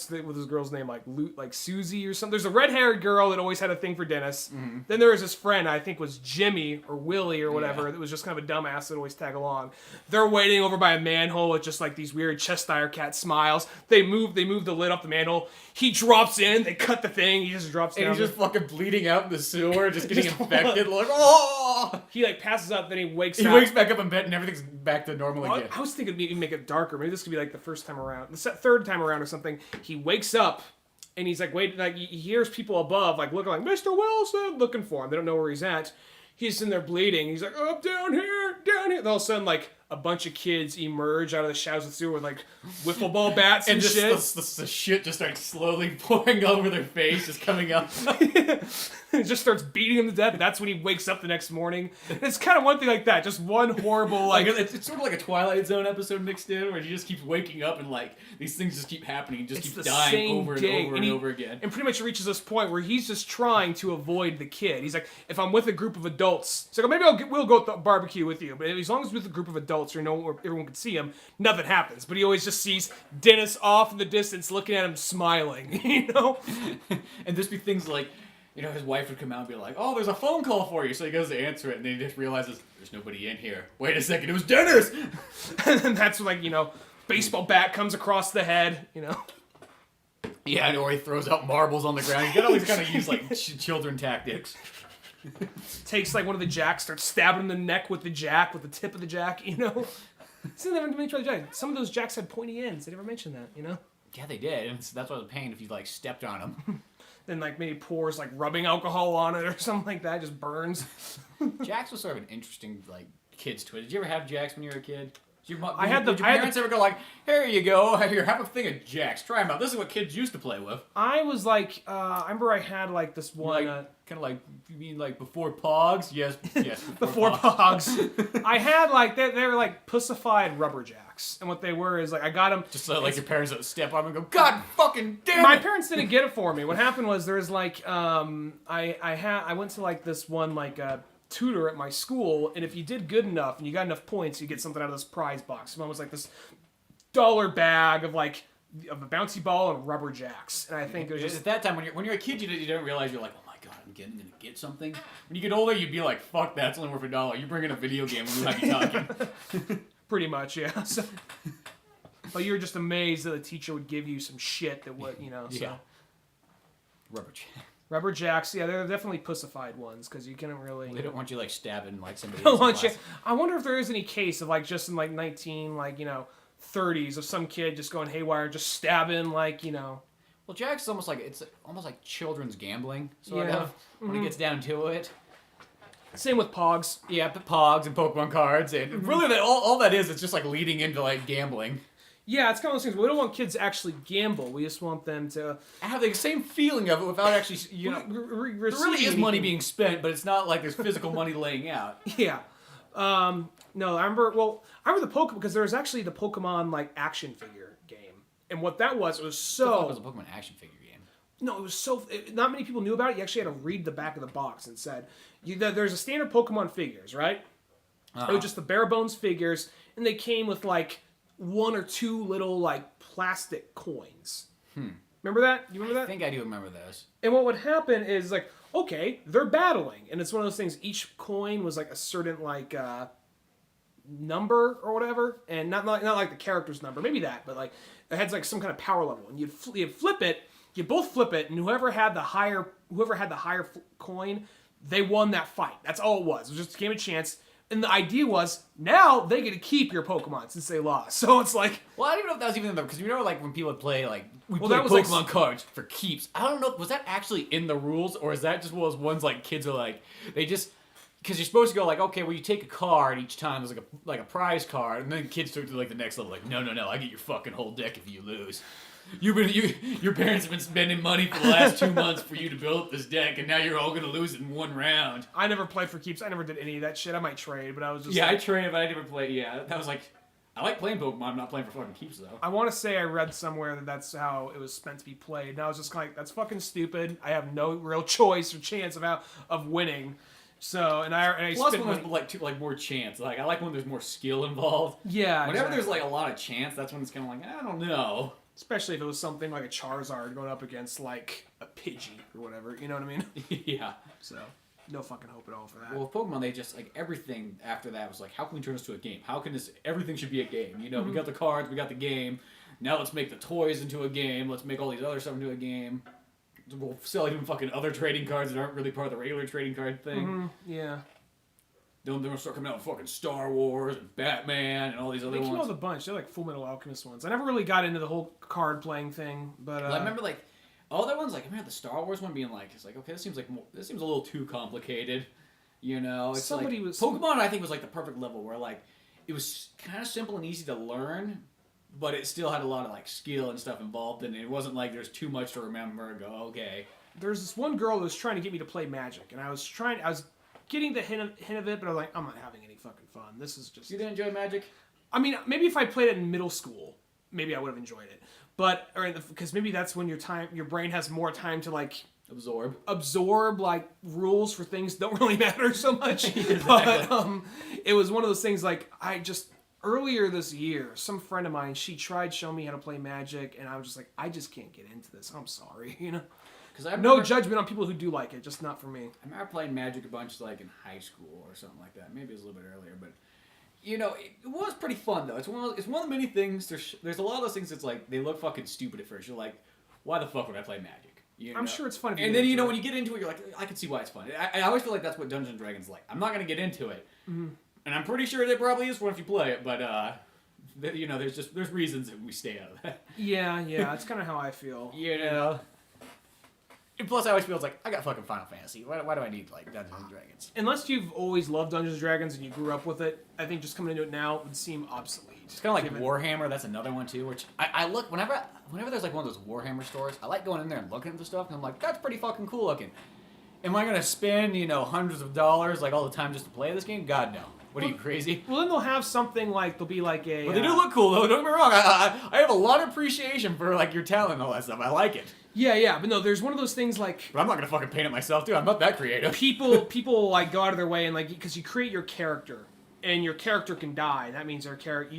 this girl's name? Like Susie or something. There's a red-haired girl that always had a thing for Dennis. Mm-hmm. Then there was his friend, I think was Jimmy or Willie or whatever, that was just kind of a dumbass that always tag along. They're waiting over by a manhole with just like these weird Cheshire cat smiles. They move the lid off the manhole. He drops in, they cut the thing, he just drops down. And he's just fucking bleeding out in the sewer, just getting infected, like, oh! He, like, passes up, then he wakes up. He wakes back up in bed, and everything's back to normal again. I was thinking maybe make it darker. Maybe this could be, like, the first time around. The third time around or something. He wakes up, and he's, like, waiting, like, he hears people above, like, looking like, Mr. Wilson, looking for him. They don't know where he's at. He's in there bleeding. He's like, oh, down here. And all of a sudden, like, a bunch of kids emerge out of the shadows of the sewer with, like, wiffle ball bats and just shit. The shit just starts slowly pouring over their face, just coming up. It just starts beating him to death. That's when he wakes up the next morning. It's kind of one thing like that. Just one horrible, like... it's sort of like a Twilight Zone episode mixed in, where he just keeps waking up and, like, these things just keep happening. He just keeps dying over and over and over again. And pretty much reaches this point where he's just trying to avoid the kid. He's like, if I'm with a group of adults... It's like, maybe we'll go to the barbecue with you. But as long as with a group of adults or where everyone can see him, nothing happens. But he always just sees Dennis off in the distance looking at him smiling, And there's be things like... his wife would come out and be like, oh, there's a phone call for you. So he goes to answer it, and then he just realizes, there's nobody in here. Wait a second, it was Dennis! And that's when, like, baseball bat comes across the head, Yeah, or he throws out marbles on the ground. You gotta always kind of use, like, children tactics. Takes, like, one of the jacks, starts stabbing him in the neck with the jack, with the tip of the jack, See, they never mentioned jacks. Some of those jacks had pointy ends. They never mentioned that, you know? Yeah, they did. And that's why it was a pain if you like stepped on them. Then like maybe pours like rubbing alcohol on it or something like that. Just burns. Jacks was sort of an interesting like kid's toy. Did you ever have Jacks when you were a kid? Did your parents ever go like, here you go, here, have a thing of Jacks, try them out. This is what kids used to play with. I was like, I remember I had like this one. Kind of like, you mean like before Pogs? Yes. Before Pogs. I had like, they were like pussified rubber Jacks. And what they were is like, I got them. Just so like your parents would step on them and go, God fucking damn it. My parents didn't get it for me. What happened was there's like, I went to like this one like, tutor at my school, and if you did good enough and you got enough points, you get something out of this prize box. Mine was like this $1 bag of like of a bouncy ball and rubber Jacks, and I think it was just at that time when you're a kid, you don't realize you're like, oh my god, I'm gonna get something. When you get older, you'd be like, fuck, that's only worth $1. You bring in a video game when you have you talking. Pretty much, yeah. So, but you were just amazed that the teacher would give you some shit that would, you know. So. Yeah. Rubber Jacks. Rubber Jacks, yeah, they're definitely pussified ones because you can't really. They don't want you like stabbing like somebody. I wonder if there is any case of like just in like 30s of some kid just going haywire, just stabbing like Well, Jacks is almost like children's gambling sort of when it gets down to it. Same with Pogs. Yeah, the Pogs and Pokemon cards, and really all that is, it's just like leading into like gambling. Yeah, it's kind of those things. We don't want kids to actually gamble. We just want them to have the same feeling of it without actually, there really is money being spent, but it's not like there's physical money laying out. Yeah. No, I remember the Pokemon, because there was actually the Pokemon like action figure game, and what that was, it was so. It was a Pokemon action figure game. No, it was so. Not many people knew about it. You actually had to read the back of the box and said, "There's a standard Pokemon figures, right?" It was just the bare bones figures, and they came with like 1 or 2 little like plastic coins. Remember that? You remember that? I think I do remember those. And what would happen is like, okay, they're battling, and it's one of those things. Each coin was like a certain like number or whatever, and not like the character's number, maybe that, but like it had like some kind of power level, and you'd flip it, you both flip it, and whoever had the higher coin, they won that fight. That's all it was. It was just a game of chance. And the idea was, now they get to keep your Pokemon since they lost. So it's like... Well, I don't even know if that was even in the... Because you know, like, when people would play, like... We play Pokemon cards for keeps. I don't know, was that actually in the rules? Or is that just one of those ones, like, kids are like... They just... Because you're supposed to go, like, okay, well, you take a card each time. There's, like a prize card. And then kids took it to, like, the next level. Like, no, I get your fucking whole deck if you lose. Your parents have been spending money for the last 2 months for you to build up this deck, and now you're all gonna lose in one round. I never played for keeps. I never did any of that shit. I might trade, but I was just I traded, but I never played. Yeah, that was like, I like playing Pokemon. I'm not playing for fucking keeps though. I want to say I read somewhere that that's how it was meant to be played, and I was just like, that's fucking stupid. I have no real choice or chance of winning. So I plus when there's like more chance. Like I like when there's more skill involved. Yeah. Whenever there's like a lot of chance, that's when it's kind of like I don't know. Especially if it was something like a Charizard going up against, like, a Pidgey or whatever. You know what I mean? Yeah. So, no fucking hope at all for that. Well, with Pokemon, they just, like, everything after that was like, how can we turn this to a game? How can everything should be a game. You know, we got the cards, we got the game. Now let's make the toys into a game. Let's make all these other stuff into a game. We'll sell even fucking other trading cards that aren't really part of the regular trading card thing. Yeah. Then they'll start coming out with fucking Star Wars and Batman and all these other ones. They came out with a bunch. They're like Full Metal Alchemist ones. I never really got into the whole card playing thing, but I remember like all that ones. Like I remember the Star Wars one being like, it's like okay, this seems a little too complicated. You know, it's Pokemon. I think was like the perfect level where like it was kind of simple and easy to learn, but it still had a lot of like skill and stuff involved, and it wasn't like there's too much to remember and go okay. There's this one girl that was trying to get me to play Magic, and I was getting the hint of it, but I was like, I'm not having any fucking fun. This is just... You didn't enjoy Magic? I mean, maybe if I played it in middle school, maybe I would have enjoyed it. But, because maybe that's when your brain has more time to, like... Absorb, like, rules for things that don't really matter so much. Exactly. But, it was one of those things, like, earlier this year, some friend of mine, she tried showing me how to play Magic, and I was just like, I just can't get into this. I'm sorry, you know? No judgment on people who do like it, just not for me. I remember playing Magic a bunch like in high school or something like that. Maybe it was a little bit earlier, but you know, it was pretty fun though. It's one of the many things. There's a lot of those things that's like they look fucking stupid at first. You're like, why the fuck would I play Magic? You know? I'm sure it's fun. And then when you get into it, you're like, I can see why it's fun. I always feel like that's what Dungeons and Dragons is like. I'm not gonna get into it, and I'm pretty sure it probably is fun if you play it, but there's reasons that we stay out of that. Yeah, that's kind of how I feel. And plus, I always feel like I got fucking Final Fantasy. Why do I need like Dungeons and Dragons? Unless you've always loved Dungeons and Dragons and you grew up with it, I think just coming into it now would seem obsolete. It's kind of like Warhammer. That's another one too. Which I look whenever there's like one of those Warhammer stores. I like going in there and looking at the stuff, and I'm like, that's pretty fucking cool looking. Am I gonna spend hundreds of dollars like all the time just to play this game? God no. What are you, crazy? Well, then they'll have something like, they'll be like a... Well, they do look cool, though. Don't get me wrong. I have a lot of appreciation for, like, your talent and all that stuff. I like it. Yeah. But no, there's one of those things like... But I'm not going to fucking paint it myself, dude. I'm not that creative. People like, go out of their way and, like... Because you create your character. And your character can die. That means their character...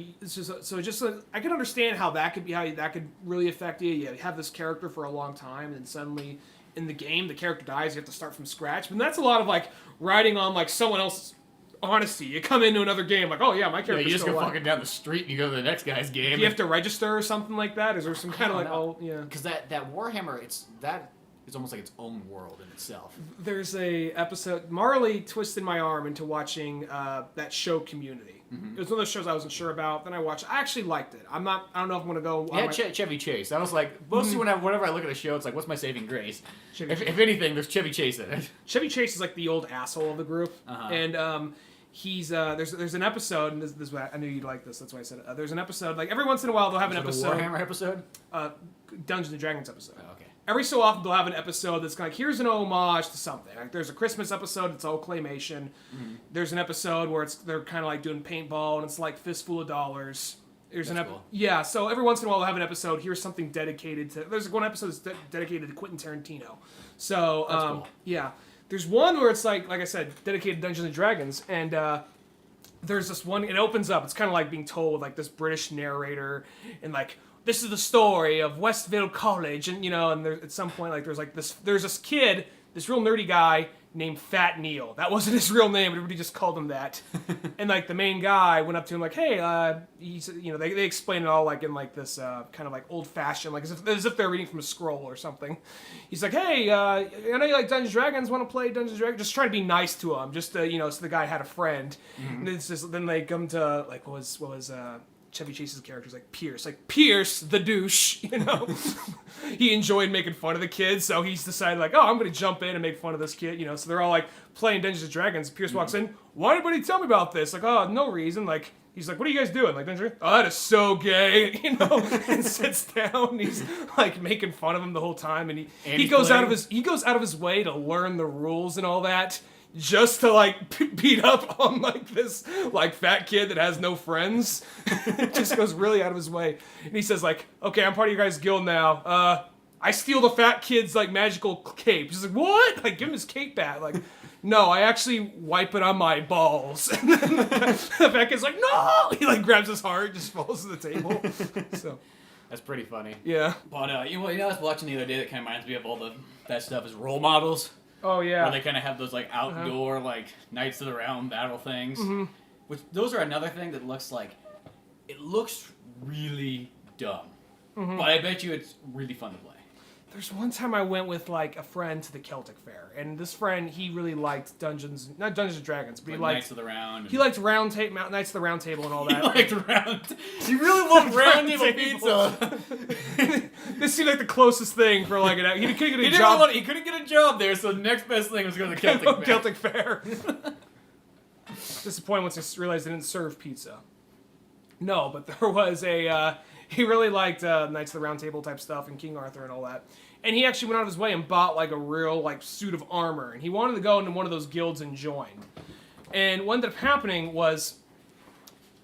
I can understand how that could really affect you. You have this character for a long time, and suddenly, in the game, the character dies. You have to start from scratch. But that's a lot of, like, riding on, like, someone else's... honesty. You come into another game like, oh yeah, my character's you just still go alive. fucking down the street and you go to the next guy's game. Do you have to register or something like that? Is there some kind of like, Because that Warhammer, it's almost like its own world in itself. There's a episode, Marley twisted my arm into watching that show Community. Mm-hmm. It was one of those shows I wasn't sure about. Then I watched. I actually liked it. I don't know if I'm gonna go. Yeah, Chevy Chase. I was like, mostly whenever I look at a show, it's like, what's my saving grace? If anything, there's Chevy Chase in it. Chevy Chase is like the old asshole of the group, and he's there's an episode, and this is what I knew you'd like this. That's why I said it. There's an episode like every once in a while they'll have an episode. A Warhammer episode. Dungeons and Dragons episode. Oh, okay. Every so often they'll have an episode that's kind of like, here's an homage to something. Like there's a Christmas episode, it's all claymation. Mm-hmm. There's an episode where they're kind of like doing paintball and it's like fistful of dollars. Cool. Yeah, so every once in a while they'll have an episode, here's something dedicated to... There's one episode that's dedicated to Quentin Tarantino. So, that's cool. Yeah. There's one where it's like I said, dedicated to Dungeons and Dragons, and there's this one, it opens up, it's kind of like being told with like this British narrator, and like, this is the story of Westville College, and and there, at some point, like there's this kid, this real nerdy guy named Fat Neil. That wasn't his real name, but everybody just called him that. And like the main guy went up to him like, hey, he's they explain it all like in like this kind of like old fashioned, like as if they're reading from a scroll or something. He's like, hey, I know you like Dungeons and Dragons, want to play Dungeons and Dragons? Just trying to be nice to him, just so the guy had a friend. Mm-hmm. And it's just, then they come to like what was Chevy Chase's character's like Pierce the douche, He enjoyed making fun of the kids, so he's decided like, oh, I'm gonna jump in and make fun of this kid, So they're all like playing Dungeons and Dragons. Pierce walks in, why did anybody tell me about this? Like, oh, no reason. Like, he's like, what are you guys doing? Like, Dungeons? Oh, that is so gay, and sits down. And he's like making fun of him the whole time, and he goes out of his way to learn the rules and all that. Just to like beat up on like this like fat kid that has no friends. Just goes really out of his way. And he says like, okay, I'm part of your guys' guild now. I steal the fat kid's like magical cape. He's like, what? Like, give him his cape back. Like, no, I actually wipe it on my balls. And then the fat kid's like, no! He like grabs his heart, just falls to the table. So that's pretty funny. Yeah. But I was watching the other day that kind of reminds me of all that stuff is role models. Oh yeah. Where they kind of have those like outdoor like Knights of the Round battle things. Mm-hmm. Which those are another thing that looks really dumb. Mm-hmm. But I bet you it's really fun to play. There's one time I went with like a friend to the Celtic Fair, and this friend, he really liked not Dungeons and Dragons, but he liked Knights of the Round. He liked Knights of the Round Table and all that. He liked He really loved Round Table pizza. This seemed like the closest thing for like he couldn't get a job. He couldn't get a job there, so the next best thing was to go to the Celtic Fair. Disappointed once he realized they didn't serve pizza. No, but there was he really liked Knights of the Round Table type stuff and King Arthur and all that. And he actually went out of his way and bought like a real like suit of armor. And he wanted to go into one of those guilds and join. And what ended up happening was,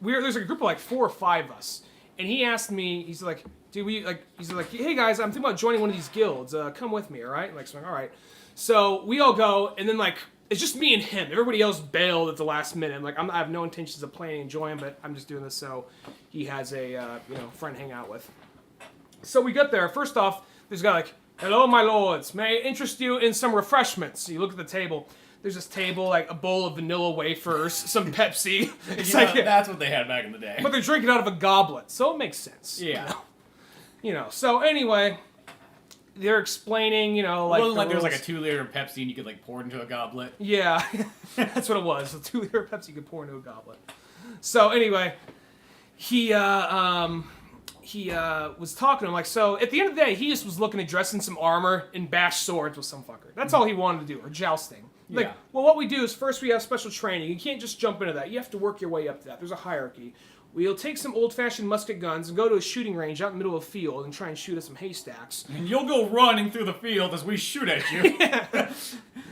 there's a group of like 4 or 5 of us. And he asked me, he's like, hey guys, I'm thinking about joining one of these guilds. Come with me, all right? Like, so I'm like, all right. So we all go, and then like, it's just me and him. Everybody else bailed at the last minute. Like, I have no intentions of playing and joining, but I'm just doing this so he has a friend to hang out with. So we get there. First off, there's a guy like, hello, my lords. May I interest you in some refreshments? So you look at the table. There's this table, like a bowl of vanilla wafers, some Pepsi. It's that's what they had back in the day. But they're drinking out of a goblet, so it makes sense. Yeah. So anyway, they're explaining, like... It wasn't like there was like a 2-liter of Pepsi and you could like pour it into a goblet. Yeah, that's what it was. A 2-liter of Pepsi you could pour into a goblet. So anyway, he was talking to him like, so at the end of the day, he just was looking to dress in some armor and bash swords with some fucker. That's all he wanted to do, or jousting. Like, Yeah. well, what we do is first we have special training. You can't just jump into that. You have to work your way up to that. There's a hierarchy. We'll take some old-fashioned musket guns and go to a shooting range out in the middle of a field and try and shoot at some haystacks. And you'll go running through the field as we shoot at you.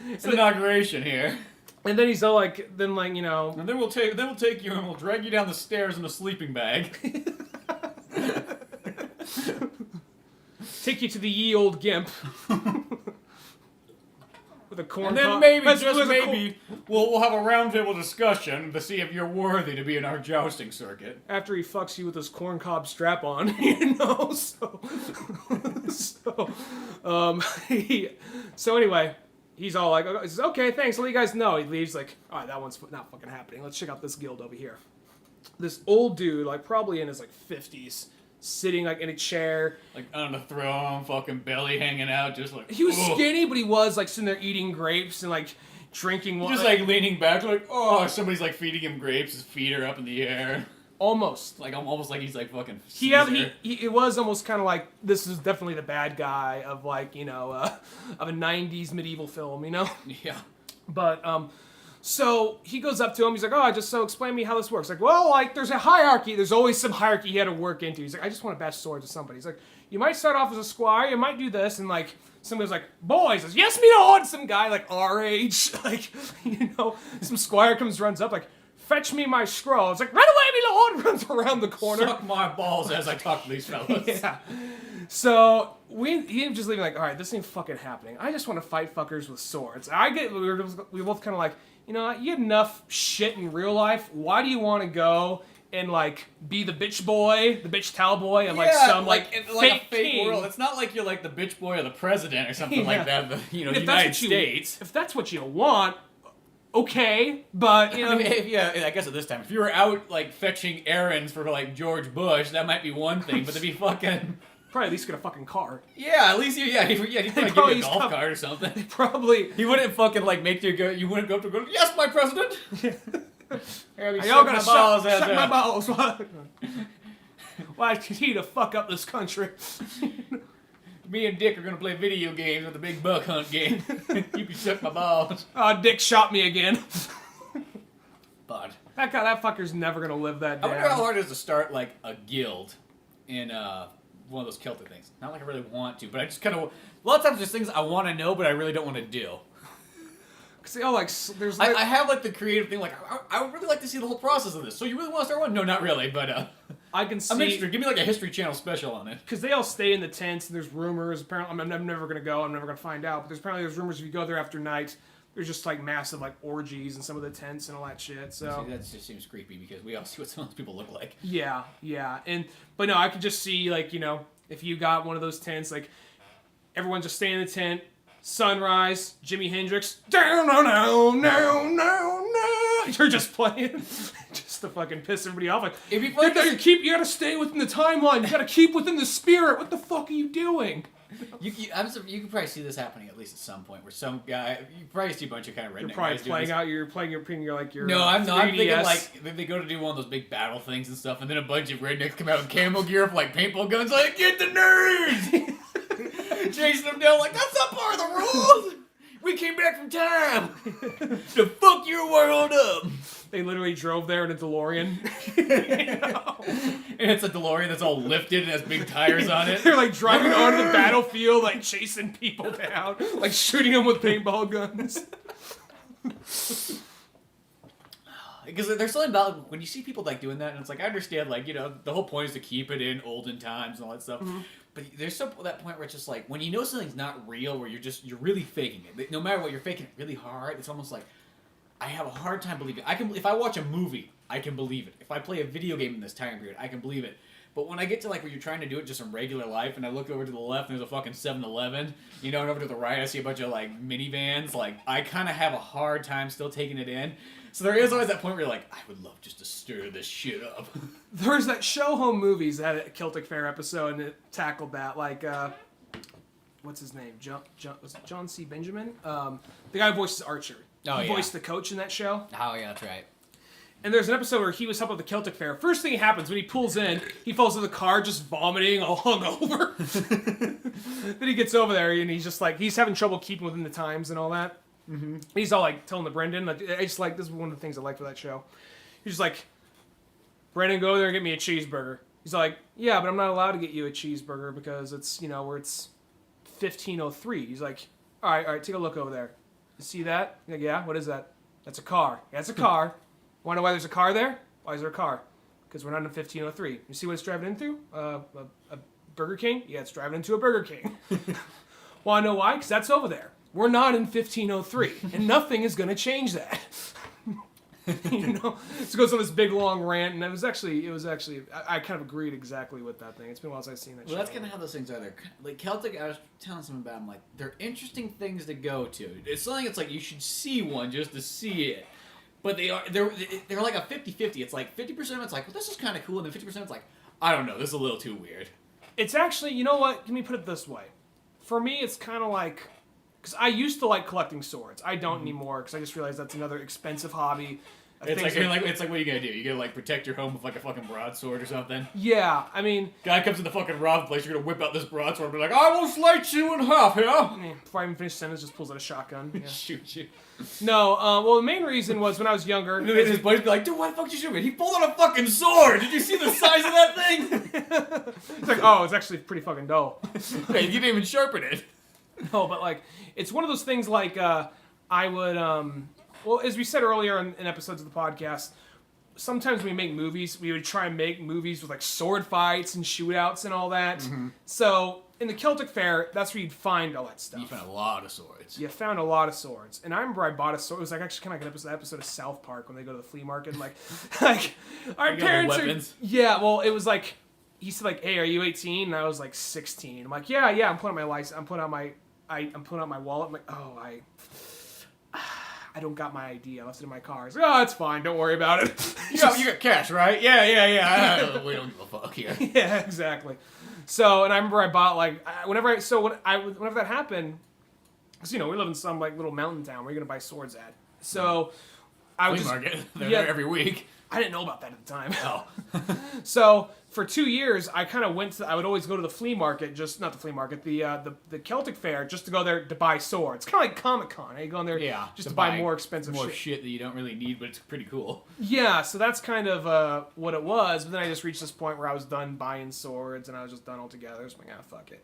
It's inauguration here. And then he's all like, you know... And then we'll take you and we'll drag you down the stairs in a sleeping bag. Take you to the ye old gimp. With a corn And then cob. maybe, just maybe, we'll have a roundtable discussion to see if you're worthy to be in our jousting circuit. After he fucks you with his corncob strap-on, you know, so anyway, he's all like, he says, okay, thanks, I'll let you guys know. He leaves like, all right, that one's not fucking happening. Let's check out this guild over here. This old dude, like probably in his like 50s, sitting like in a chair, Like on the throne, fucking belly hanging out, just like... he was ugh. skinny, but he was like sitting there eating grapes and like drinking wine. Just like leaning back, like, oh, somebody's like feeding him grapes, his feet are up in the air. Almost. Like, almost like he's like fucking He it was almost kind of like, this is definitely the bad guy of like, you know, of a 90s medieval film, you know? Yeah. But, so he goes up to him, he's like, explain to me how this works. Like, well, like, there's a hierarchy, there's always some hierarchy you had to work into. He's like, I just want to bash swords with somebody. He's like, you might start off as a squire, you might do this, and like, somebody's like, boy, says, yes, me lord, some guy like our age, like, you know, some squire runs up, like, fetch me my scroll. It's like, run away, me lord, runs around the corner. Suck my balls as I talk to these fellas. Yeah. So he just leaving like, all right, this ain't fucking happening. I just want to fight fuckers with swords. We both kind of like, you know, you had enough shit in real life. Why do you want to go and like be the bitch boy, the bitch towel boy of like some like in, fake, a fake king. world. It's not like you're like the bitch boy or the president or something like that. The, you know, If United States. If that's what you want, okay, but you know, I mean, I guess at this time, if you were out like fetching errands for like George Bush, that might be one thing. But to be fucking probably at least get a fucking car. Yeah, at least he'd probably give you a golf cart or something. Probably. He wouldn't fucking like make you go. You wouldn't go up to go. Yes, my president. Are y'all gonna suck my balls? Why continue to fuck up this country? Me and Dick are gonna play video games with the big buck hunt game. You can suck my balls. Dick shot me again. But that fucker's never gonna live that down. I wonder how hard it is to start like a guild in one of those Celtic things. Not like I really want to, but I just kind of. A lot of times there's things I want to know, but I really don't want to do. Cause they all like there's. I have like the creative thing. Like I would really like to see the whole process of this. So you really want to start one? No, not really. But I can see. I'm interested. Give me like a History Channel special on it. Because they all stay in the tents, and there's rumors. Apparently, I'm never gonna go. I'm never gonna find out. But there's rumors if you go there after night, there's just like massive like orgies in some of the tents and all that shit. So see, that just seems creepy because we all see what some of those people look like. Yeah, but no, I could just see like, you know, if you got one of those tents, like everyone just stay in the tent. Sunrise, Jimi Hendrix, down, no. You're just playing, just to fucking piss everybody off. Like, if you gotta stay within the timeline. You gotta keep within the spirit. What the fuck are you doing? You can probably see this happening at least at some point, where some guy, you probably see a bunch of kind of redneck You're probably guys playing doing out. You're playing your ping. You're like your. No, I'm not. I'm 3DS. thinking like they go to do one of those big battle things and stuff, and then a bunch of rednecks come out with camo gear for like paintball guns, like get the nerds. Chasing them down like, that's not part of the rules! We came back from time to fuck your world up! They literally drove there in a DeLorean. And it's a DeLorean that's all lifted and has big tires on it. They're like driving onto the battlefield, like chasing people down, like shooting them with paintball guns. Because there's something about when you see people like doing that, and it's like, I understand, like, you know, the whole point is to keep it in olden times and all that stuff. Mm-hmm. But there's that point where it's just like, when you know something's not real, where you're really faking it. No matter what, you're faking it really hard. It's almost like, I have a hard time believing it. If I watch a movie, I can believe it. If I play a video game in this time period, I can believe it. But when I get to like where you're trying to do it just in regular life, and I look over to the left and there's a fucking 7-Eleven, you know, and over to the right I see a bunch of like minivans, like I kind of have a hard time still taking it in. So there is always that point where you're like, I would love just to stir this shit up. There's that Show Home Movies that had a Celtic Fair episode, and it tackled that. Like, what's his name? Was it John C. Benjamin? The guy who voices Archer. He voiced the coach in that show. Oh, yeah, that's right. And there's an episode where he was helping with the Celtic Fair. First thing happens when he pulls in, he falls in the car just vomiting, all hungover. Then he gets over there and he's just like, he's having trouble keeping within the times and all that. Mm-hmm. He's all like telling the Brendan, like, I just like, this is one of the things I liked for that show. He's just like, Brendan, go over there and get me a cheeseburger. He's like, yeah, but I'm not allowed to get you a cheeseburger because it's, where it's 15:03. He's like, all right, take a look over there. You see that? Like, yeah, what is that? That's a car. Yeah, it's a car. Want to know why there's a car there? Why is there a car? Because we're not in 15:03. You see what it's driving into? A Burger King? Yeah, it's driving into a Burger King. Want to know why? Because that's over there. We're not in 15:03, and nothing is going to change that. So it goes on this big long rant, and it was actually I kind of agreed exactly with that thing. It's been a while since I've seen that. Well, that's kind of how those things are. They're like Celtic. I was telling someone about them. Like they're interesting things to go to. It's something that's like you should see one just to see it. But they're like a 50-50. It's like 50% of it's like, well, this is kind of cool, and then 50% it's like, I don't know, this is a little too weird. It's actually, you know what? Let me put it this way. For me, it's kind of like, because I used to like collecting swords. I don't anymore because I just realized that's another expensive hobby. It's like, what are you gonna do? You gonna like protect your home with like a fucking broadsword or something? Yeah, I mean, guy comes in the fucking rob place. You're gonna whip out this broadsword and be like, I will slice you in half, yeah. Before I even finish the sentence, just pulls out a shotgun. Yeah. Shoot you. No, well, the main reason was when I was younger. His buddies be like, dude, why the fuck did you shoot me? He pulled out a fucking sword. Did you see the size of that thing? It's like, oh, it's actually pretty fucking dull. Yeah, you didn't even sharpen it. No, but like, it's one of those things like I would, well, as we said earlier in episodes of the podcast, sometimes when we make movies, we would try and make movies with like sword fights and shootouts and all that. Mm-hmm. So in the Celtic Fair, that's where you'd find all that stuff. You found a lot of swords. You found a lot of swords. And I remember I bought a sword. It was like actually kind of like an episode of South Park when they go to the flea market. And like our parents are... Yeah, well, it was like, he said like, hey, are you 18? And I was like 16. I'm like, yeah, I'm putting out my license. I'm putting out my wallet. I'm like, oh, I don't got my ID. I left it in my car. He's like, oh, it's fine. Don't worry about it. You got cash, right? Yeah. We don't give a fuck here. Yeah, exactly. So, and I remember I bought like whenever that happened, because we live in some like little mountain town where you're gonna buy swords at. So I would flea market. They're there every week. I didn't know about that at the time. Oh. So for 2 years, I kind of I would always go to the flea market, not the flea market, the Celtic Fair, just to go there to buy swords. Kind of like Comic-Con. You go in there just to buy more expensive shit that you don't really need, but it's pretty cool. Yeah, so that's kind of what it was. But then I just reached this point where I was done buying swords, and I was just done altogether. So I'm like, fuck it.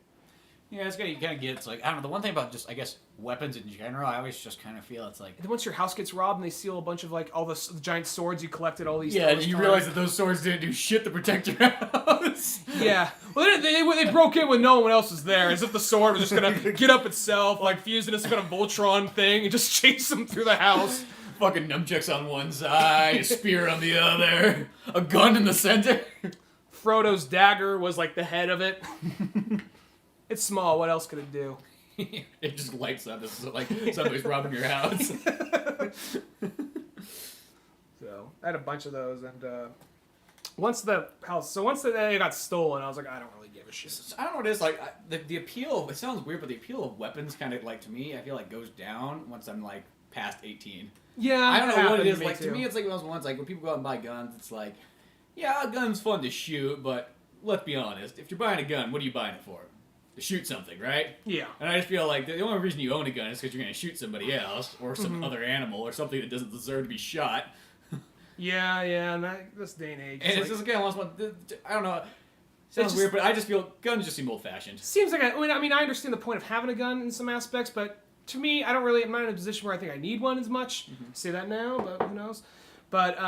Yeah, it's you kind of get, it's like, I don't know, the one thing about just, I guess, weapons in general, I always just kind of feel it's like... And then once your house gets robbed and they steal a bunch of, like, all the giant swords you collected all these and you realize that those swords didn't do shit to protect your house. Yeah. Well, they broke in when no one else was there, as if the sword was just going to get up itself, like, fuse into some kind of Voltron thing, and just chase them through the house. Fucking nunchucks on one side, a spear on the other, a gun in the center. Frodo's dagger was, like, the head of it. It's small. What else could it do? It just lights up. It's like somebody's robbing your house. So I had a bunch of those, and once they got stolen, I was like, I don't really give a shit. I don't know what it is. Like the appeal. It sounds weird, but the appeal of weapons kind of like to me, I feel like goes down once I'm like past 18. Yeah, I don't know what it is. Like to me, it's like those ones like when people go out and buy guns. It's like, yeah, a gun's fun to shoot, but let's be honest. If you're buying a gun, what are you buying it for? To shoot something, right? Yeah. And I just feel like the only reason you own a gun is because you're going to shoot somebody else or some other animal or something that doesn't deserve to be shot. Yeah, and this day and age. And it's just again, I don't know. It sounds weird, but I just feel guns just seem old-fashioned. Seems like I mean, I understand the point of having a gun in some aspects, but to me, I'm not in a position where I think I need one as much. Mm-hmm. Say that now, but who knows? But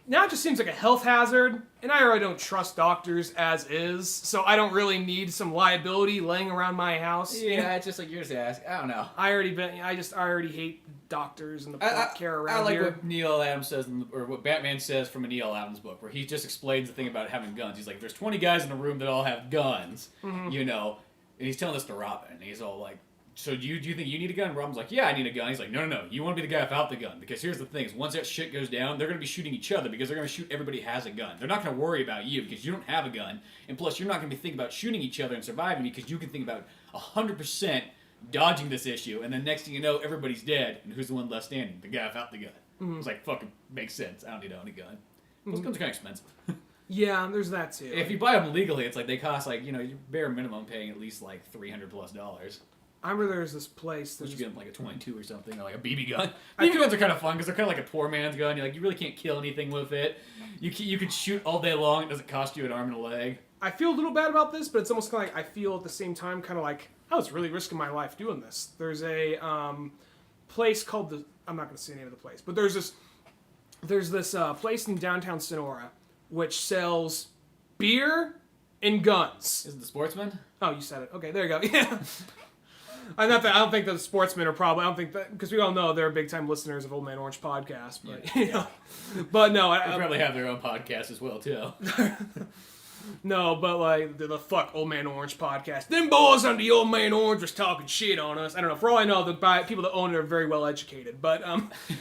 now it just seems like a health hazard, and I already don't trust doctors as is, so I don't really need some liability laying around my house. Yeah, it's just like you're just asking. I don't know. I already hate doctors and the plot care around here. I like what Neil Adams says, or what Batman says from a Neil Adams book, where he just explains the thing about having guns. He's like, there's 20 guys in a room that all have guns, and he's telling this to Robin, and he's all like, so do you think you need a gun? Robin's like, yeah, I need a gun. He's like, no. You want to be the guy without the gun. Because here's the thing, is once that shit goes down, they're going to be shooting each other because they're going to shoot everybody who has a gun. They're not going to worry about you because you don't have a gun. And plus, you're not going to be thinking about shooting each other and surviving because you can think about 100% dodging this issue. And then next thing you know, everybody's dead. And who's the one left standing? The guy without the gun. It's like, fucking makes sense. I don't need to own a gun. Those guns are kind of expensive. Yeah, there's that too. If you buy them legally, it's like they cost like, you know, your bare minimum paying at least like $300+. I remember there's this place. Which you get like a 22 or something, or like a BB gun. BB guns are kind of fun because they're kind of like a poor man's gun. You really can't kill anything with it. You could shoot all day long. It doesn't cost you an arm and a leg. I feel a little bad about this, but it's almost kind of like I feel at the same time kind of like I was really risking my life doing this. There's a place called I'm not going to say the name of the place, but there's this place in downtown Sonora which sells beer and guns. Is it the Sportsman? Oh, you said it. Okay, there you go. Yeah. I don't think the sportsmen are probably. I don't think that because we all know they're big time listeners of Old Man Orange podcast. But yeah. You know, but no, they probably have their own podcast as well too. No, but like the fuck Old Man Orange podcast. Them boys on the Old Man Orange was talking shit on us. I don't know. For all I know, the people that own it are very well educated. But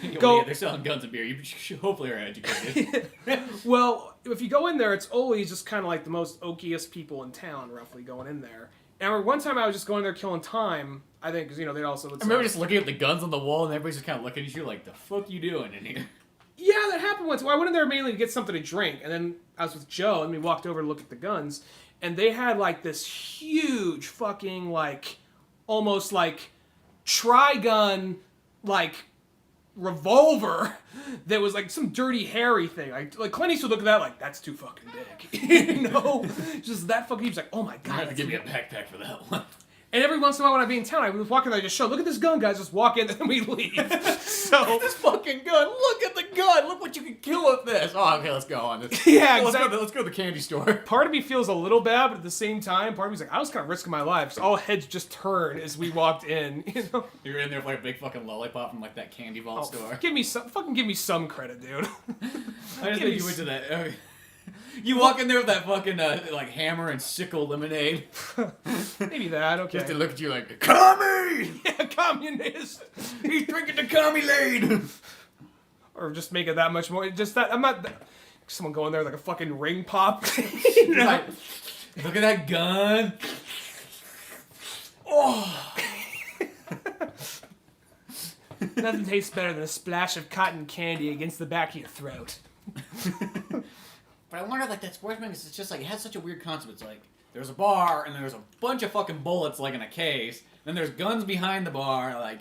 yeah, they're selling guns and beer. You hopefully are educated. Well, if you go in there, it's always just kind of like the most oakiest people in town, roughly going in there. And I remember one time I was just going there killing time. I think because they also. I remember just looking at the guns on the wall and everybody's just kind of looking at you like, "The fuck you doing in here?" Yeah, that happened once. Well, I went in there mainly to get something to drink, and then I was with Joe, and we walked over to look at the guns, and they had like this huge fucking like, almost like tri-gun like revolver that was like some dirty hairy thing. Like Clint Eastwood looked at that like that's too fucking big, just that fucking. He was like, oh my god, you have to give me a backpack for that one. And every once in a while when I'd be in town, I was walking there, I just show, look at this gun, guys, just walk in, and then we leave. So this fucking gun, look at the gun, look what you can kill with this. Oh, okay, let's go on this. Yeah, exactly. Let's go to the candy store. Part of me feels a little bad, but at the same time, part of me's like, I was kind of risking my life, because all heads just turned as we walked in, You're in there with like a big fucking lollipop from like that candy vault store. Give me some credit, dude. I just think you went to that. You walk in there with that fucking like hammer and sickle lemonade. Maybe that, okay. Just to look at you like, commie! Yeah, communist! He's drinking the commie-lade! Or just make it that much more, just that, I'm not, someone going there with like a fucking ring pop. Like, look at that gun. Oh! Nothing tastes better than a splash of cotton candy against the back of your throat. But I wonder, like, that Sportsman, it's just like, it has such a weird concept. It's like, there's a bar, and there's a bunch of fucking bullets, like, in a case. Then there's guns behind the bar. Like,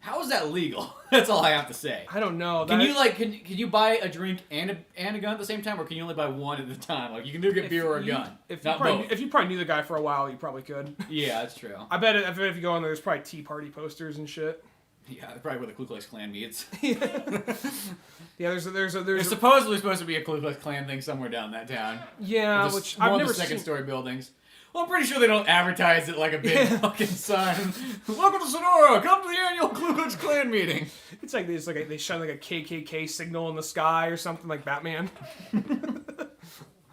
how is that legal? That's all I have to say. I don't know. Can you buy a drink and a gun at the same time, or can you only buy one at a time? Like, you can either get beer or a gun. If you probably knew the guy for a while, you probably could. Yeah, that's true. I bet if you go in there, there's probably Tea Party posters and shit. Yeah, probably where the Ku Klux Klan meets. Yeah, there's supposedly supposed to be a Ku Klux Klan thing somewhere down that town. Yeah, which I've never seen. Second-story buildings. Well, I'm pretty sure they don't advertise it like a big fucking sign. Welcome to Sonora. Come to the annual Ku Klux Klan meeting. It's like they shine like a KKK signal in the sky or something like Batman.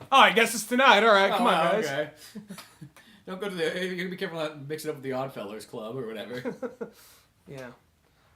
Oh, I guess it's tonight. All right, come on, guys. Okay. Don't go to the. You gotta be careful not to mix it up with the Oddfellows Club or whatever. Yeah.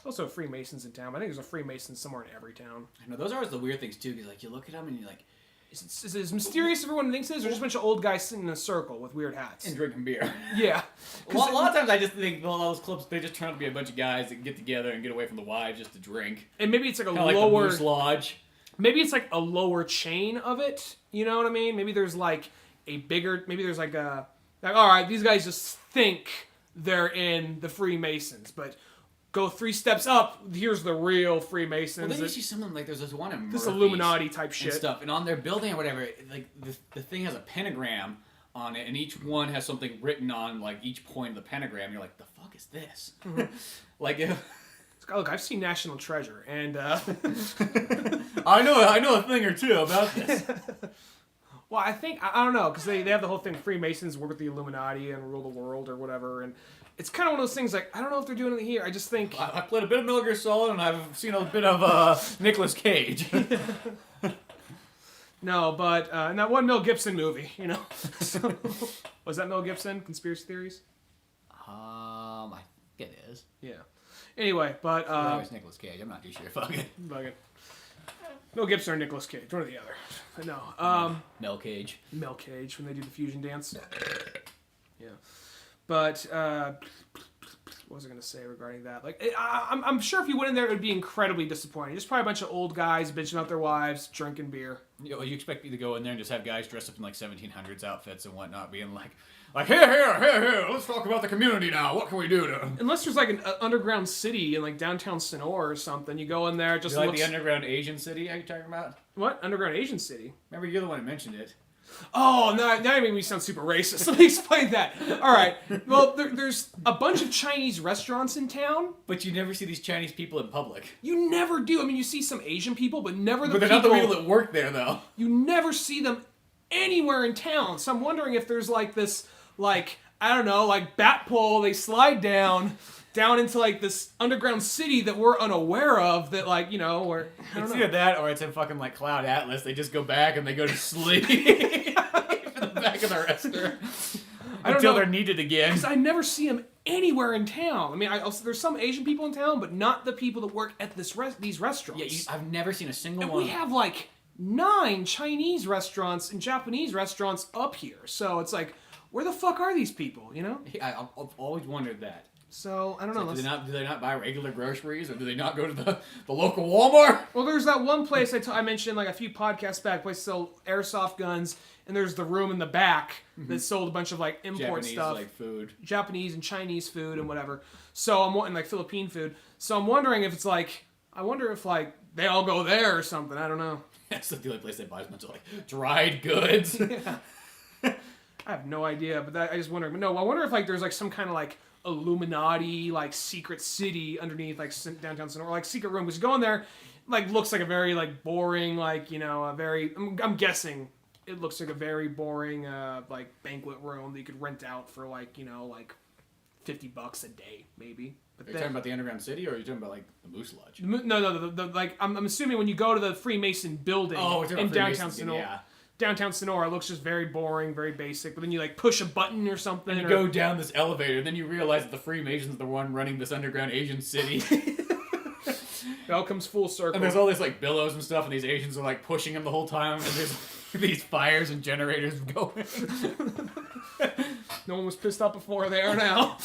Also Freemasons in town. I think there's a Freemason somewhere in every town. I know, those are always the weird things too, because like you look at them and you're like, is it as mysterious as everyone thinks it is, or just a bunch of old guys sitting in a circle with weird hats? And drinking beer. Yeah. A lot of times I just think all those clubs, they just turn out to be a bunch of guys that get together and get away from the wives just to drink. And maybe it's like Kinda lower... like the Moose Lodge. Maybe it's like a lower chain of it, you know what I mean? Maybe there's like a bigger, maybe there's like a, like, all right, these guys just think they're in the Freemasons, but... Go 3 steps up. Here's the real Freemasons. Well, then you see some of them, like there's this one in Murphy's this Illuminati type shit and stuff, and on their building or whatever, like the thing has a pentagram on it, and each one has something written on like each point of the pentagram. You're like, the fuck is this? Like, look, I've seen National Treasure, and I know a thing or two about this. Well, I think I don't know because they have the whole thing. Freemasons work with the Illuminati and rule the world or whatever, and. It's kind of one of those things like, I don't know if they're doing it here. I just think... I played a bit of Metal Gear Solid and I've seen a bit of Nicolas Cage. No, but in that one Mel Gibson movie, you know? So, was that Mel Gibson? Conspiracy Theories? I think it is. Yeah. Anyway, but... That was Nicolas Cage. I'm not too sure. Fuck it. Mel Gibson or Nicolas Cage. One or the other. But no. Mel Cage. Mel Cage when they do the fusion dance. Yeah. But, what was I going to say regarding that? Like, I'm sure if you went in there, it would be incredibly disappointing. There's probably a bunch of old guys bitching about their wives, drinking beer. You expect me to go in there and just have guys dressed up in like 1700s outfits and whatnot, being like here, let's talk about the community now. What can we do to? Unless there's like an underground city in like downtown Sonora or something, you go in there, it just like looks... the underground Asian city. Are you talking about? What? Underground Asian city? Remember, you're the one who mentioned it. Oh, now you make me sound super racist. Let me explain that. All right. Well, there's a bunch of Chinese restaurants in town. But you never see these Chinese people in public. You never do. I mean, you see some Asian people, but never the people... But they're not the people that work there, though. You never see them anywhere in town. So I'm wondering if there's like this, like, I don't know, like bat pole they slide down into like this underground city that we're unaware of that, like, you know, or it's either that or it's in fucking like Cloud Atlas. They just go back and they go to sleep in the back of the restaurant until they're needed again. Because I never see them anywhere in town. I mean, there's some Asian people in town, but not the people that work at these restaurants. Yeah, I've never seen a single and one. We have like 9 Chinese restaurants and Japanese restaurants up here, so it's like, where the fuck are these people? You know? I've always wondered that. So, I don't know. Do they not buy regular groceries, or do they not go to the local Walmart? Well, there's that one place I mentioned like a few podcasts back, place sell airsoft guns, and there's the room in the back that sold a bunch of like import Japanese, stuff. like food. Japanese and Chinese food and whatever. So I'm wanting like Philippine food. So I'm wondering if it's like, I wonder if like they all go there or something. I don't know. That's the only place they buy a bunch of like dried goods. Yeah. I have no idea, but I just wonder. No, I wonder if like there's like some kind of like Illuminati like secret city underneath like downtown Sonora, like secret room. Because you go in there, like looks like a very like boring, like, you know, a very. I'm guessing it looks like a very boring like banquet room that you could rent out for like, you know, like $50 a day maybe. But Are you talking about the underground city, or are you talking about like the Moose Lodge? No. The like I'm assuming when you go to the Freemason building in downtown Sonora. Yeah. Downtown Sonora looks just very boring, very basic. But then you like push a button or something. And you go down this elevator, and then you realize that the Freemasons are the one running this underground Asian city. It all comes full circle. And there's all this like billows and stuff, and these Asians are like pushing them the whole time, and there's these fires and generators going. No one was pissed off before. They are now.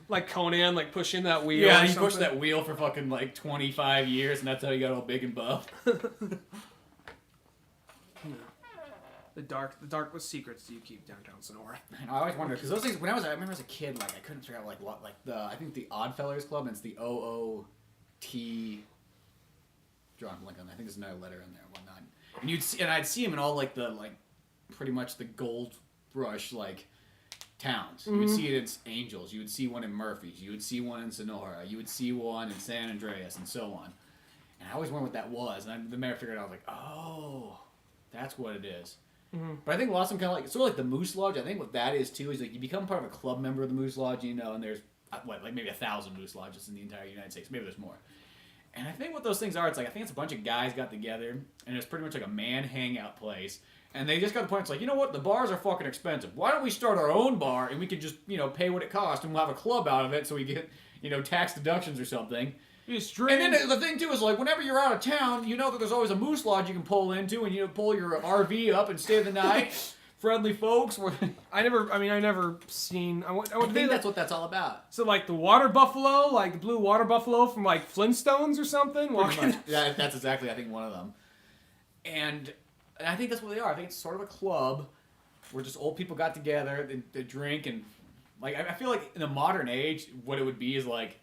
Like Conan, like pushing that wheel. Yeah, he pushed that wheel for fucking like 25 years, and that's how he got all big and buff. The dark secrets do you keep downtown Sonora? I always wonder, because those things, I remember as a kid, like I couldn't figure out like what, like I think the Oddfellows Club, and it's the OOT. Drawing a blank on that. I think there's another letter in there, and whatnot. And I'd see him in all like the pretty much the gold rush like towns. You would see it in Angels. You would see one in Murphy's. You would see one in Sonora. You would see one in San Andreas, and so on. And I always wondered what that was. And the mayor figured out, I was like, oh, that's what it is. Mm-hmm. But I think a lot of them kind of like, sort of like the Moose Lodge. I think what that is too is like you become part of a club member of the Moose Lodge, you know, and there's like maybe 1,000 Moose Lodges in the entire United States. Maybe there's more. And I think what those things are, it's like, I think it's a bunch of guys got together, and it's pretty much like a man hangout place. And they just got the point, it's like, you know what, the bars are fucking expensive. Why don't we start our own bar, and we could just, you know, pay what it costs, and we'll have a club out of it, so we get, you know, tax deductions or something. And then the thing, too, is, like, whenever you're out of town, you know that there's always a Moose Lodge you can pull into, and you pull your RV up and stay the night. Friendly folks. I never seen... I think that's what that's all about. So, like, the water buffalo, like the blue water buffalo from, like, Flintstones or something? Yeah, that's exactly, I think, one of them. And I think that's what they are. I think it's sort of a club where just old people got together, they drink, and, like, I feel like in the modern age, what it would be is, like,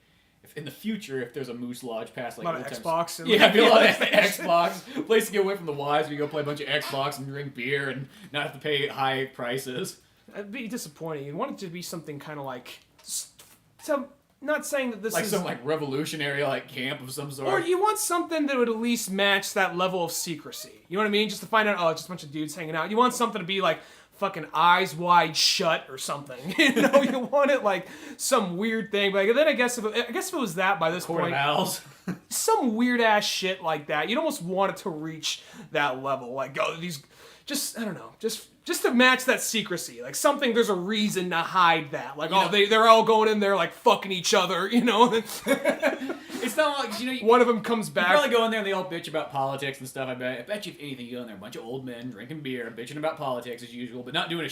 in the future, if there's a Moose Lodge past like a lot of Xbox, yeah, I'd be a lot of Xbox. Place to get away from the wives. We go play a bunch of Xbox and drink beer and not have to pay high prices. That'd be disappointing. You want it to be something kind of like, so not saying that this like is some like revolutionary like camp of some sort. Or you want something that would at least match that level of secrecy. You know what I mean? Just to find out, oh, it's just a bunch of dudes hanging out. You want something to be like fucking eyes wide shut or something. You know, you want it like some weird thing. But then I guess if it was that by this point, some weird ass shit like that, you'd almost want it to reach that level. Like, oh, these, just I don't know, just to match that secrecy. Like something, there's a reason to hide that. Like, they're all going in there like fucking each other. You know. It's not like, you know, one of them comes you back. probably go in there and they all bitch about politics and stuff. I bet you if anything, you go in there, a bunch of old men drinking beer, bitching about politics as usual, but not doing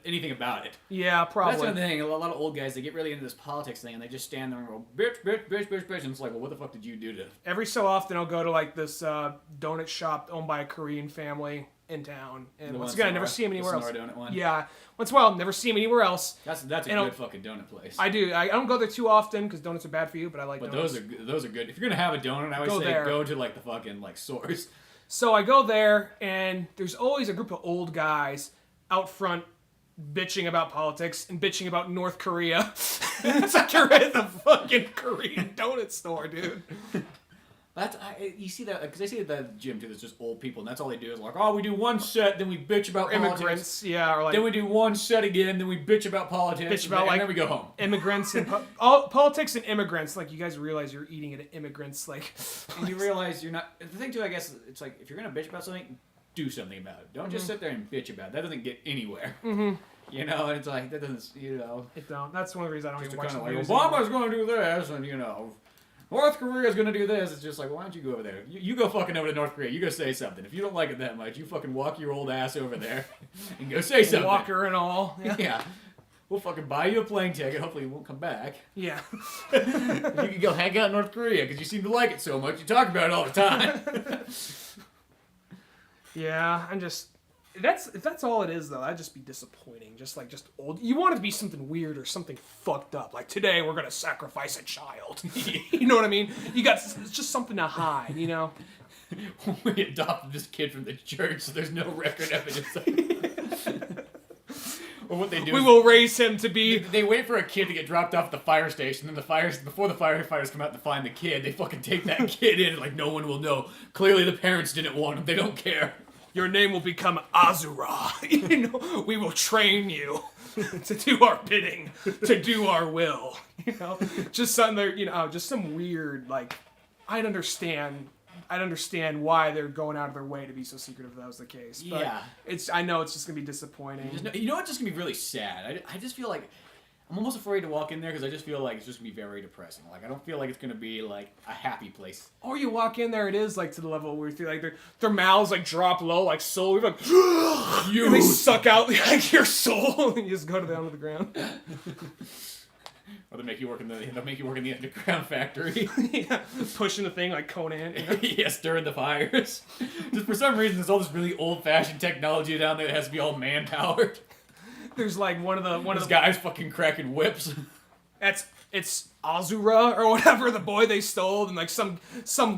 anything about it. Yeah, probably. That's the thing. A lot of old guys, they get really into this politics thing, and they just stand there and go, bitch, bitch, bitch, bitch, bitch, and it's like, well, what the fuck did you do to... Every so often, I'll go to like this donut shop owned by a Korean family in town, and once again, I never see him anywhere else. Sonora donut one? Yeah, once in a while, never see him anywhere else. That's a good fucking donut place. I do. I don't go there too often because donuts are bad for you, but I like donuts. But those are good. If you're gonna have a donut, I always say go to like the fucking like source. So I go there, and there's always a group of old guys out front bitching about politics and bitching about North Korea. It's like you're at the fucking Korean donut store, dude. You see that, because I see at the gym too, there's just old people, and that's all they do is like, oh, we do one set, then we bitch about immigrants, politics. yeah, or like... Then we do one set again, then we bitch about politics, and then we go home. Immigrants and... politics and immigrants, like, you guys realize you're eating at immigrants, like... And you realize you're not... The thing too, I guess, it's like, if you're going to bitch about something, do something about it. Don't just sit there and bitch about it. That doesn't get anywhere. Mm-hmm. You know, and it's like, that doesn't, you know... It don't. That's one of the reasons I don't even watch the like, news Obama's going to do this, and, you know... North Korea's gonna do this. It's just like, well, why don't you go over there? You go fucking over to North Korea. You go say something. If you don't like it that much, you fucking walk your old ass over there and go say something. Walker and all. Yeah. We'll fucking buy you a plane ticket. Hopefully you won't come back. Yeah. You can go hang out in North Korea because you seem to like it so much. You talk about it all the time. Yeah, I'm just... If that's all it is, though, that'd just be disappointing. Just old. You want it to be something weird or something fucked up. Like, today we're gonna sacrifice a child. You know what I mean? It's just something to hide, you know? We adopted this kid from the church, so there's no record evidence of it. Or what they do will raise him to be... They wait for a kid to get dropped off at the fire station, and before the firefighters come out to find the kid, they fucking take that kid in, like, no one will know. Clearly the parents didn't want him. They don't care. Your name will become Azura. You know, we will train you to do our bidding, to do our will. You know, just something there. You know, just some weird like. I'd understand why they're going out of their way to be so secretive if that was the case. But yeah. I know it's just gonna be disappointing. You know what's just gonna be really sad? I just feel like. I'm almost afraid to walk in there because I just feel like it's just going to be very depressing. Like, I don't feel like it's going to be, like, a happy place. Or you walk in there, it is, like, to the level where you feel like their mouths, like, drop low, like, slowly, like, and they suck out, like, your soul, and you just go down to the ground. Or they'll make you work in the underground factory. Yeah, pushing the thing like Conan. You know? Yeah, stirring the fires. Just for some reason, there's all this really old-fashioned technology down there that has to be all man-powered. There's like one of the guys fucking cracking whips. It's Azura or whatever, the boy they stole, and like some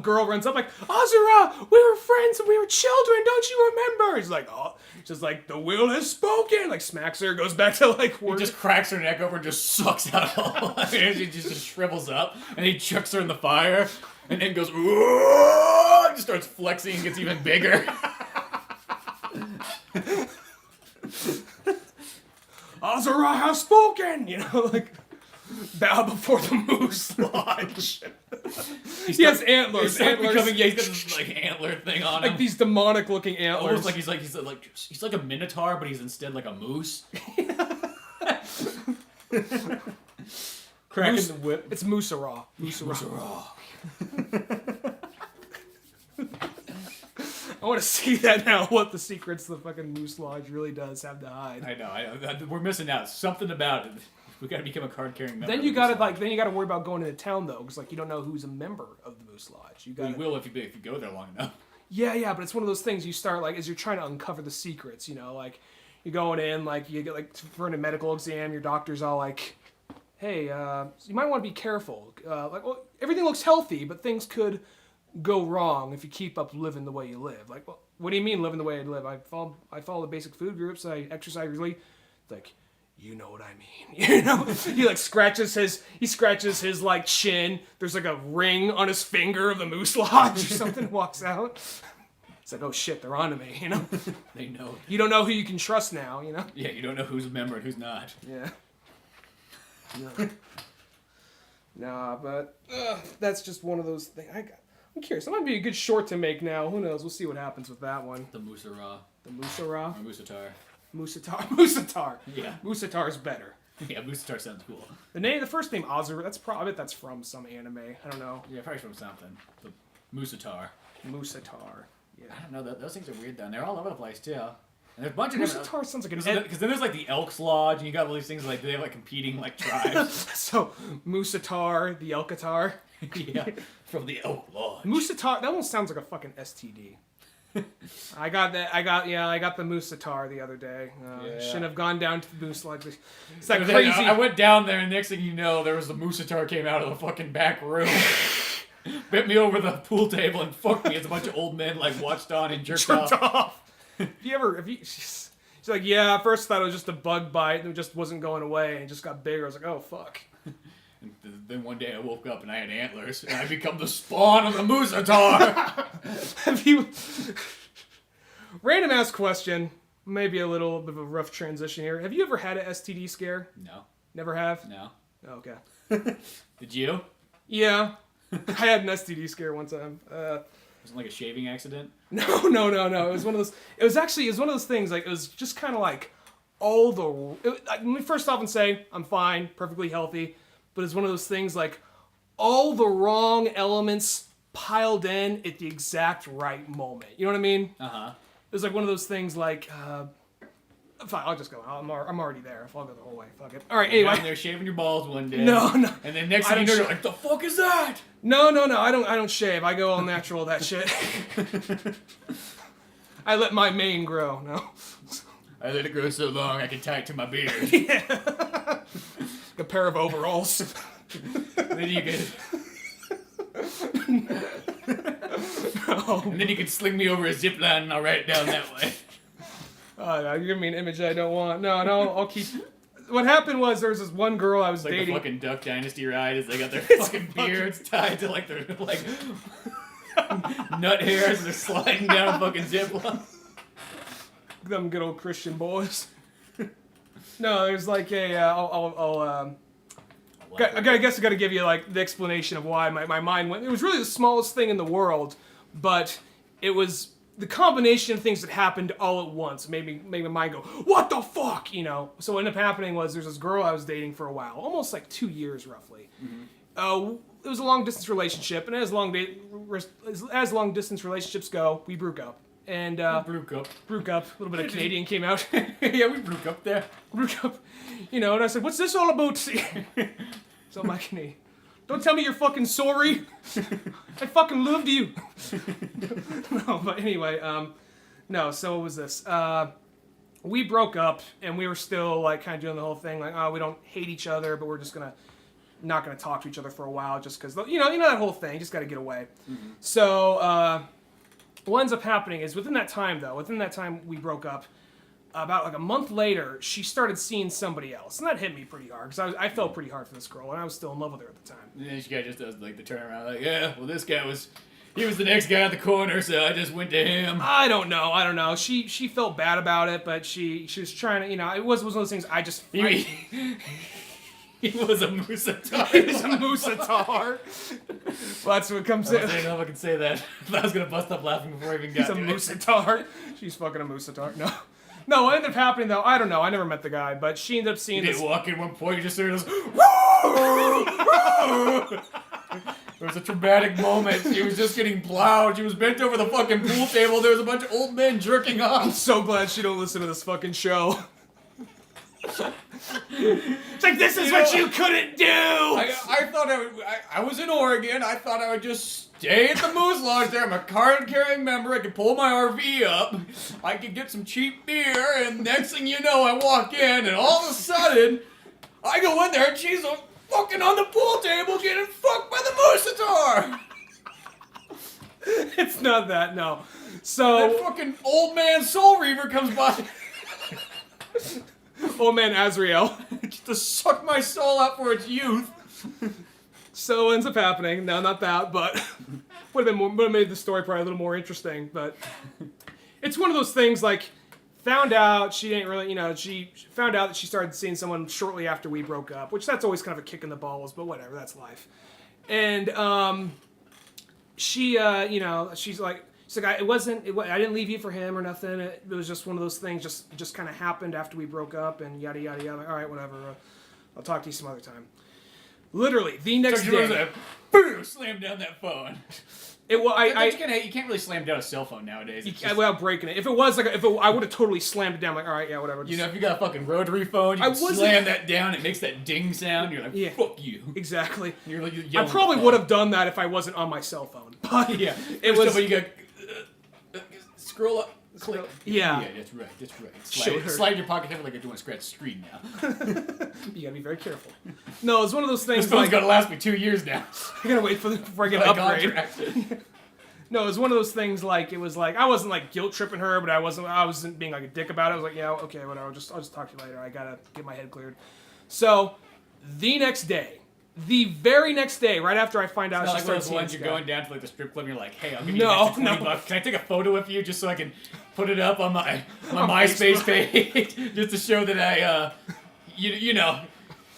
girl runs up like, Azura, we were friends and we were children, don't you remember? He's like, oh, just like the will has spoken. Like smacks her, goes back to like work. He just cracks her neck over and just sucks out all of it. She just shrivels up, and he chucks her in the fire, and then goes, ooh, just starts flexing and gets even bigger. Azura has spoken! You know, like, bow before the Moose Lodge. He has antlers. He's got this, like, antler thing on him. Like, these demonic-looking antlers. Almost like he's like a minotaur, but he's instead like a moose. Cracking the whip. It's Moose-otaur. Moose-otaur. I want to see that now, what the secrets the fucking Moose Lodge really does have to hide. I know. We're missing out. Something about it. We got to become a card-carrying member. Then you got to worry about going into town, though, because, like, you don't know who's a member of the Moose Lodge. You will if you go there long enough. Yeah, but it's one of those things you start, like, as you're trying to uncover the secrets, you know, like, you're going in, like, you get, like, for a medical exam, your doctor's all like, hey, you might want to be careful. Well, everything looks healthy, but things could go wrong if you keep up living the way you live. Like, well, what do you mean living the way I live? I follow the basic food groups. I exercise regularly. Like, you know what I mean. You know? He like scratches his like chin. There's like a ring on his finger of the Moose Lodge or something. Walks out. It's like, oh shit, they're onto me. You know? They know. You don't know who you can trust now. You know? Yeah, you don't know who's a member and who's not. Yeah. No. Nah, but that's just one of those things. I'm curious. That might be a good short to make now. Who knows? We'll see what happens with that one. The Moose-otaur. The Moose-otaur? Or Moose-otaur. Moose-otaur. Moose-otaur. Yeah. Moose-otaur's better. Yeah, Moose-otaur sounds cool. The first name Ozzer, I bet that's from some anime. I don't know. Yeah, probably from something. The Moose-otaur. Moose-otaur. Yeah. I don't know. Those things are weird down there. They're all over the place too. And there's a bunch of different. Moose-otaur sounds like an. Because then there's like the Elks Lodge, and you got all these things like they have like competing like tribes. So Moose-otaur, the Elkatar. Yeah, from the Elk Lodge. Moose-otaur. That almost sounds like a fucking STD. I got the Moose-otaur the other day. Shouldn't have gone down to the Moose Lodge. It's that crazy. I went down there, and next thing you know, there was the Moose-otaur came out of the fucking back room, bent me over the pool table, and fucked me as a bunch of old men like watched on and jerked off. She's like, yeah. At first, I thought it was just a bug bite, and it just wasn't going away, and it just got bigger. I was like, oh fuck. And then one day I woke up and I had antlers, and I become the spawn of the Moose-otaur. Have you? Random ass question. Maybe a little bit of a rough transition here. Have you ever had an STD scare? No. Never have? No. Oh, okay. Did you? Yeah. I had an STD scare one time. Was it like a shaving accident? No. It was one of those. It was one of those things. Like it was just kind of like let me first off and say I'm fine, perfectly healthy, but it's one of those things like all the wrong elements piled in at the exact right moment. You know what I mean? Uh-huh. It was like one of those things like. Fine, I'll just go. I'm already there. I'll go the whole way. Fuck it. All right. Anyway, you're there shaving your balls one day. No. And then next thing you know, you're like, the fuck is that? No. I don't shave. I go all natural. That shit. I let my mane grow. No. I let it grow so long I can tie it to my beard. Yeah. A pair of overalls. Then you can. No. And then you can sling me over a zip line and I'll ride it down that way. You're giving me an image I don't want. No, I'll keep. What happened was there was this one girl I was like dating. The fucking Duck Dynasty ride is they got their fucking beards tied to like their like nut hairs and they're sliding down a fucking zip line. Them good old Christian boys. No, there's like a. I guess I got to give you like the explanation of why my mind went. It was really the smallest thing in the world, but it was. The combination of things that happened all at once made my mind go, what the fuck, you know? So what ended up happening was there's this girl I was dating for a while, almost like 2 years roughly. Mm-hmm. It was a long distance relationship, and as long distance relationships go, we broke up. And broke up. A little bit of Canadian came out. Yeah, we broke up there. Broke up, you know. And I said, "What's this all about?" So my Canadian. Don't tell me you're fucking sorry. I fucking loved you. No, but anyway, no, so what was this? We broke up, and we were still, like, kind of doing the whole thing, like, oh, we don't hate each other, but we're just not gonna talk to each other for a while, just because, you know that whole thing, just gotta get away. Mm-hmm. So, what ends up happening is, within that time we broke up, about like a month later, she started seeing somebody else, and that hit me pretty hard because I felt pretty hard for this girl, and I was still in love with her at the time. And then she guy just does like the turnaround, like, yeah, well, this guy was the next guy at the corner, so I just went to him. I don't know. She felt bad about it, but she was trying to, you know, it was one of those things. He was a Moose-otaur. He was a Moose-otaur. Well, that's what comes in. I don't know if I can say that. I was gonna bust up laughing before I even got to it. He's a Moose-otaur. She's fucking a Moose-otaur. No, what ended up happening, though, I don't know. I never met the guy, but she ended up seeing this. You didn't walk in one point, you just heard this. There was a traumatic moment. She was just getting plowed. She was bent over the fucking pool table. There was a bunch of old men jerking off. I'm so glad she don't listen to this fucking show. It's like, this is what you couldn't do! I thought I was in Oregon. I thought I would just stay at the Moose Lodge there. I'm a card-carrying member. I could pull my RV up. I could get some cheap beer. And next thing you know, I walk in, and all of a sudden, I go in there, and she's fucking on the pool table getting fucked by the Moose-otaur! It's not that, no. So... That fucking old man Soul Reaver comes by. Old man Azrael. Just to suck my soul out for its youth. So what ends up happening, no, not that, but would have made the story probably a little more interesting, but it's one of those things, like, found out she didn't really, you know, she found out that she started seeing someone shortly after we broke up, which that's always kind of a kick in the balls, but whatever, that's life. And she, you know, she's like, I didn't leave you for him or nothing. It was just one of those things. Just kind of happened after we broke up and yada yada yada. All right, whatever. I'll talk to you some other time. Literally, the next So day. Boom! Slam down that phone. You can't really slam down a cell phone nowadays. Without breaking it. If it was I would have totally slammed it down. Like, all right, yeah, whatever. If you got a fucking rotary phone, you can slam that down. It makes that ding sound. You're like, fuck you. Exactly. You're I probably would have done that if I wasn't on my cell phone. But yeah, it was. But you got scroll up. Click. Yeah. Yeah, that's right. Slide your pocket like you're doing a scratch screen now. You gotta be very careful. No, it's one of those things. This phone's gonna last me 2 years now. I gotta wait before I get an upgrade. No, it was one of those things. Like it was like I wasn't like guilt tripping her, but I wasn't being like a dick about it. I was like, yeah, okay, whatever. I'll just talk to you later. I gotta get my head cleared. So, the very next day, right after I find out, it's not like those ones you're going down to like the strip club and you're like, hey, I'll give you an extra $20. Can I take a photo with you just so I can put it up on my MySpace page just to show that I, you know,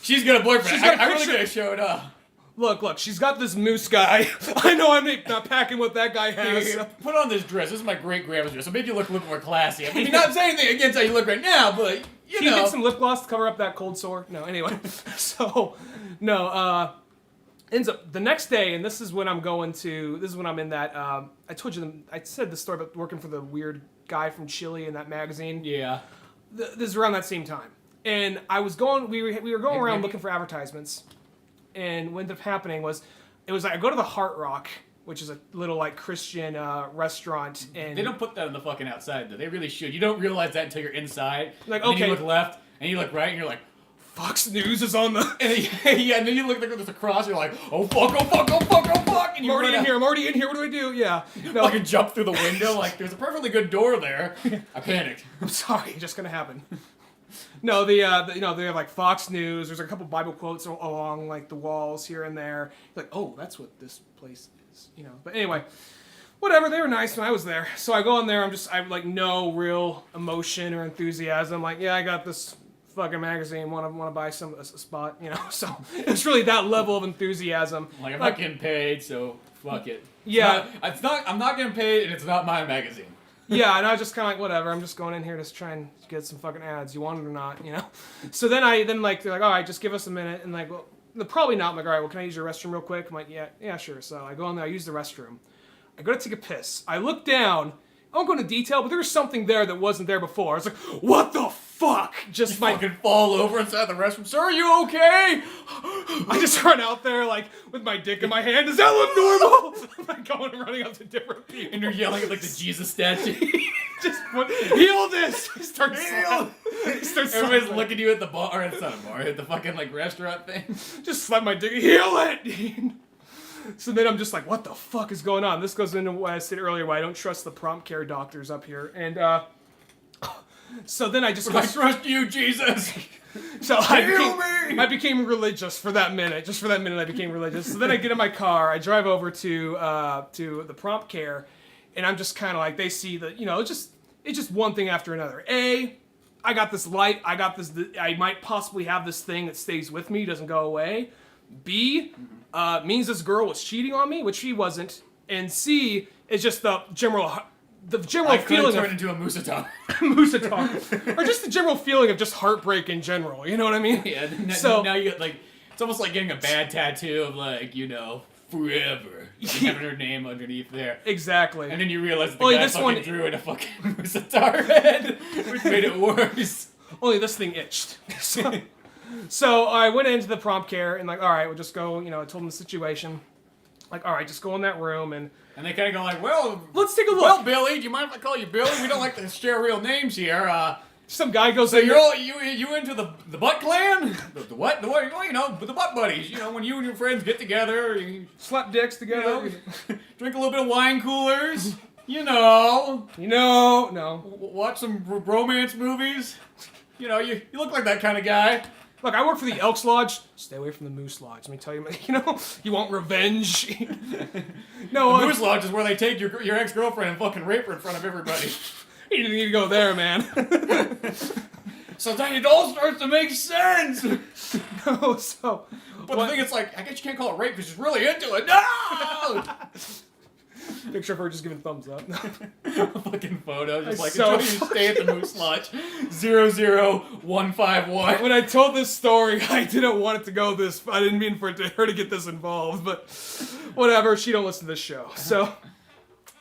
she's got a boyfriend. I really gotta show it up. Look, she's got this moose guy. I know I'm not packing what that guy has. Put on this dress. This is my great-grandma's dress. It'll make you look a little more classy. I mean, not saying anything against how you look right now, but, you know. Can you get some lip gloss to cover up that cold sore? No, anyway. Ends up the next day, and this is when I'm in that, I told you, I said the story about working for the weird guy from Chile in that magazine. Yeah. This is around that same time. And I was going, we were going around looking for advertisements. And what ended up happening was, it was like, I go to the Heart Rock, which is a little like Christian restaurant. And they don't put that on the fucking outside though. They really should. You don't realize that until you're inside. Like, and okay. Then you look left, and you look right, and you're like, Fox News is on the... and then you look like there's a cross, and you're like, oh fuck, and you I'm already in here, what do I do? Yeah. No. Fucking jump through the window, like, there's a perfectly good door there. I panicked. I'm sorry, it's just gonna happen. No, they have like Fox News, there's a couple Bible quotes along like the walls here and there. You're like, oh, that's what this place is, you know. But anyway, whatever, they were nice when I was there. So I go in there, I'm like no real emotion or enthusiasm. Like, yeah, I got this fucking magazine, want to buy a spot, you know. So it's really that level of enthusiasm. Like, I'm not getting paid, so fuck it. Yeah. I'm not getting paid, and it's not my magazine. Yeah, and I was just kind of like, whatever, I'm just going in here to try and get some fucking ads. You want it or not, you know? So then they're like, all right, just give us a minute. And like, well, probably not. I'm like, all right, well, can I use your restroom real quick? I'm like, yeah, sure. So I go in there, I use the restroom. I go to take a piss. I look down. I won't go into detail, but there was something there that wasn't there before. I was like, what the fuck? Just my... fucking fall over inside the restroom. Sir, are you okay? I just run out there, like, with my dick in my hand. Does that look normal? I'm like going and running up to different people. And you're yelling at, like, the Jesus statue. Just heal this! He starts Everybody's looking at you at the bar, or it's not a bar, at the fucking, like, restaurant thing. Just slap my dick. Heal it! So then I'm just like, what the fuck is going on? This goes into what I said earlier, why I don't trust the prompt care doctors up here. And, so then I just... I trust you, Jesus! So I became religious for that minute. Just for that minute I became religious. So then I get in my car, I drive over to the prompt care, and I'm just kind of like, they see that, you know, it's just one thing after another. I got this light, I might possibly have this thing that stays with me, doesn't go away. B, means this girl was cheating on me, which she wasn't. And C, is just the general feeling turn into a Moose-otaur. Moose-otaur. Or just the general feeling of just heartbreak in general, you know what I mean? Yeah, so now you get, like, it's almost like getting a bad tattoo of, like, you know, forever. Like having her name underneath there. Exactly. And then you realize the guy fucking drew in a fucking Moose-otaur head, which made it worse. Only this thing itched. So I went into the prompt care and like, all right, we'll just go, you know, I told them the situation. Like, all right, just go in that room and they kind of go like, well, let's take a look. Well, Billy, do you mind if I call you Billy? We don't like to share real names here. Some guy goes, so you into the butt clan? The what? The what? You know, the butt buddies. You know, when you and your friends get together, you slap dicks together, drink a little bit of wine coolers. You know, no. Watch some romance movies. You know, you look like that kind of guy. Look, I work for the Elks Lodge. Stay away from the Moose Lodge. Let me tell you, you know, you want revenge. No, the Moose Lodge is where they take your ex-girlfriend and fucking rape her in front of everybody. You didn't need to go there, man. So then it all starts to make sense. No, so... But the thing is, like, I guess you can't call it rape because she's really into it. No! Picture of her just giving thumbs up. Fucking photo, just like, so until you stay at the Moose Lodge. 00151. When I told this story, I didn't want it to go this. I didn't mean for her to get this involved, but whatever. She don't listen to this show. So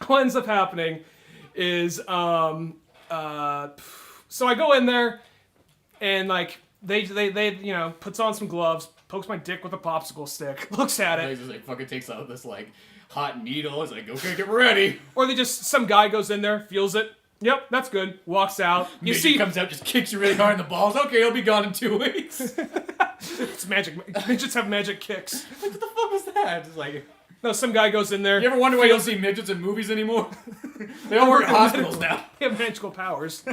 what ends up happening is, so I go in there, and like they you know, puts on some gloves, pokes my dick with a popsicle stick, looks at it. He just like fucking takes out this like hot needle. It's like, okay, get ready. Or some guy goes in there, feels it. Yep, that's good. Walks out. You Midget see, comes out, just kicks you really hard in the balls. Okay, he'll be gone in 2 weeks. it's magic. Midgets have magic kicks. Like, what the fuck was that? It's like, No, some guy goes in there. you ever wonder why you don't see midgets in movies anymore? They all work at hospitals now. They have magical powers.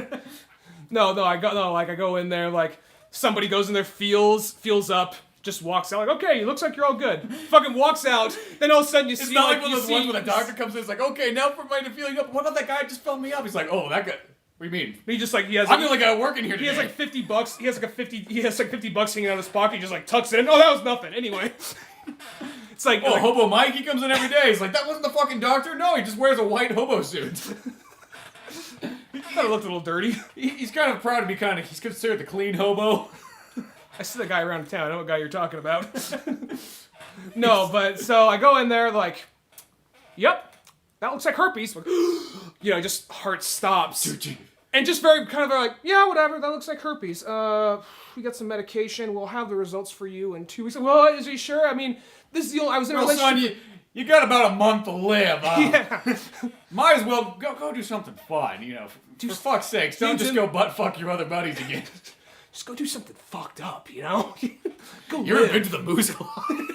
No, I go in there, like, somebody goes in there, feels up, just walks out, like, okay, it looks like you're all good. Fucking walks out, then all of a sudden you see, It's not like one you of those ones where the doctor comes in, it's like, okay, now for my feeling up. What if that guy just filled me up? He's like, oh, that guy. What do you mean? He just like, he has I'm the only guy working here today. He has like $50. He has like $50 hanging out of his pocket. He just like tucks it in. Oh, that was nothing. Anyway. It's like, oh, Hobo Mike, he comes in every day. He's like, that wasn't the fucking doctor? No, he just wears a white hobo suit. He kind of looked a little dirty. He's kind of proud to be he's considered the clean hobo. I see the guy around town. I know what guy you're talking about. No, but so I go in there like, yep, that looks like herpes. Like, you know, just heart stops. And just very kind of like, yeah, whatever, that looks like herpes. We got some medication. We'll have the results for you in 2 weeks. Well, is he sure? I mean, this is the only, I was in a relationship. Son, you got about a month to live. Yeah. Might as well go do something fun, you know. For fuck's sakes, don't just go butt fuck your other buddies again. Just go do something fucked up, you know? Go You ever been to the Moose Lodge?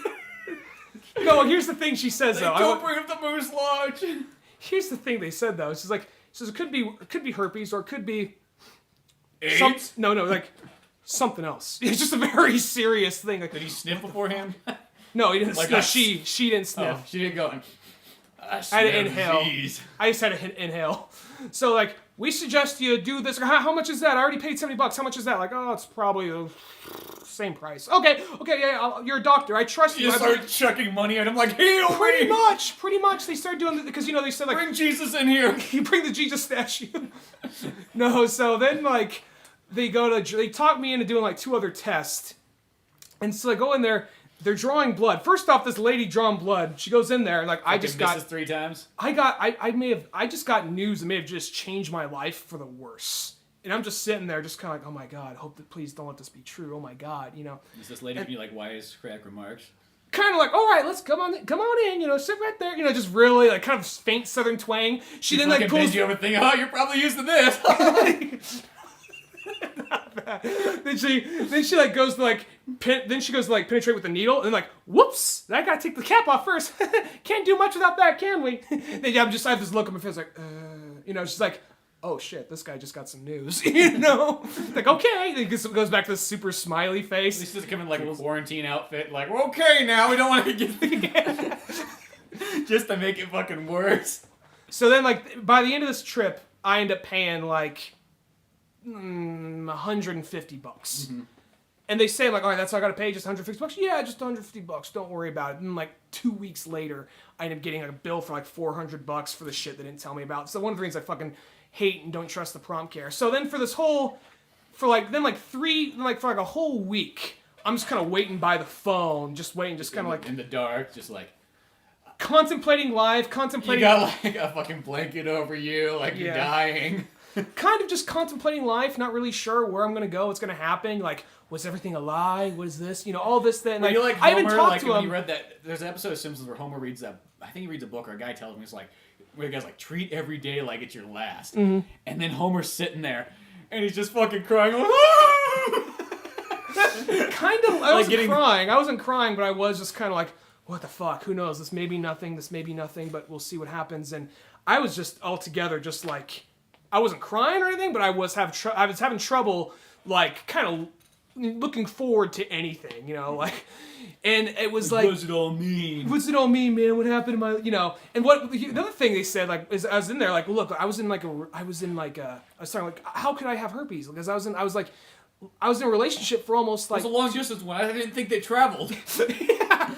No, here's the thing she says, though. Don't bring up the Moose Lodge. Here's the thing they said, though. She's like, it could be herpes, or it could be... AIDS? No, like, something else. It's just a very serious thing. Like, did he sniff beforehand? No, he didn't like sniff. She didn't sniff. Oh, she didn't go... I had to inhale. Geez. I just had to inhale. So, like, we suggest you do this. How much is that? I already paid $70. How much is that? Like, oh, it's probably the same price. Okay, yeah, you're a doctor. I trust you. You start chucking money at him like, heal Pretty me! much. They started doing it because, you know, they said, like... Bring Jesus in here. You bring the Jesus statue. No, so then, like, they talk me into doing, like, 2 other tests. And so I go in there... They're drawing blood. First off, this lady drawing blood. She goes in there and like, I just got 3 times. I just got news that may have just changed my life for the worse. And I'm just sitting there, just kind of like, oh my god, hope that please don't let this be true. Oh my god, you know. Is this lady giving you like wise crack remarks? Kind of like, all right, let's come on in, you know, sit right there, you know, just really like kind of faint Southern twang. She then like pulls you over thinking, oh, you're probably used to this. then she like goes to like penetrate with the needle and like whoops, I gotta take the cap off first. Can't do much without that, can we? Then I have this look on my face like you know, she's like, oh shit, this guy just got some news. You know, like okay, then it goes back to this super smiley face. At least it's coming like a quarantine outfit, like we're okay now, we don't want to get just to make it fucking worse. So then like by the end of this trip I end up paying like $150. Mm-hmm. And they say like, all right, that's all I gotta pay, just $150. Yeah, just $150. Don't worry about it. And like 2 weeks later, I end up getting like a bill for like $400 for the shit they didn't tell me about. So one of the things I fucking hate and don't trust the prompt care. So then for a whole week, I'm just kind of waiting by the phone, just kind of like in the dark, just like contemplating life, contemplating. You got like a fucking blanket over you, like you're dying. Kind of just contemplating life, not really sure where I'm gonna go, what's gonna happen. Like, was everything a lie? What is this? You know, all this. Then, like, you're like Homer, I haven't talked like to when him. you read that. There's an episode of Simpsons where Homer reads that. I think he reads a book, or a guy tells him it's like, where the guy's like, treat every day like it's your last. Mm-hmm. And then Homer's sitting there, and he's just fucking crying. Like, Kind of. I wasn't crying. I wasn't crying, but I was just kind of like, what the fuck? Who knows? This may be nothing. This may be nothing, but we'll see what happens. And I was just altogether just like. I wasn't crying or anything, but I was having trouble, like, kind of looking forward to anything, you know, like, and it was like, what does it all mean? What's it all mean, man? What happened to my, you know, and another thing they said, like, is I was in there, like, look, I was talking, like, how could I have herpes? Because I was in a relationship for almost, like. It was a long distance one. I didn't think they traveled. Yeah.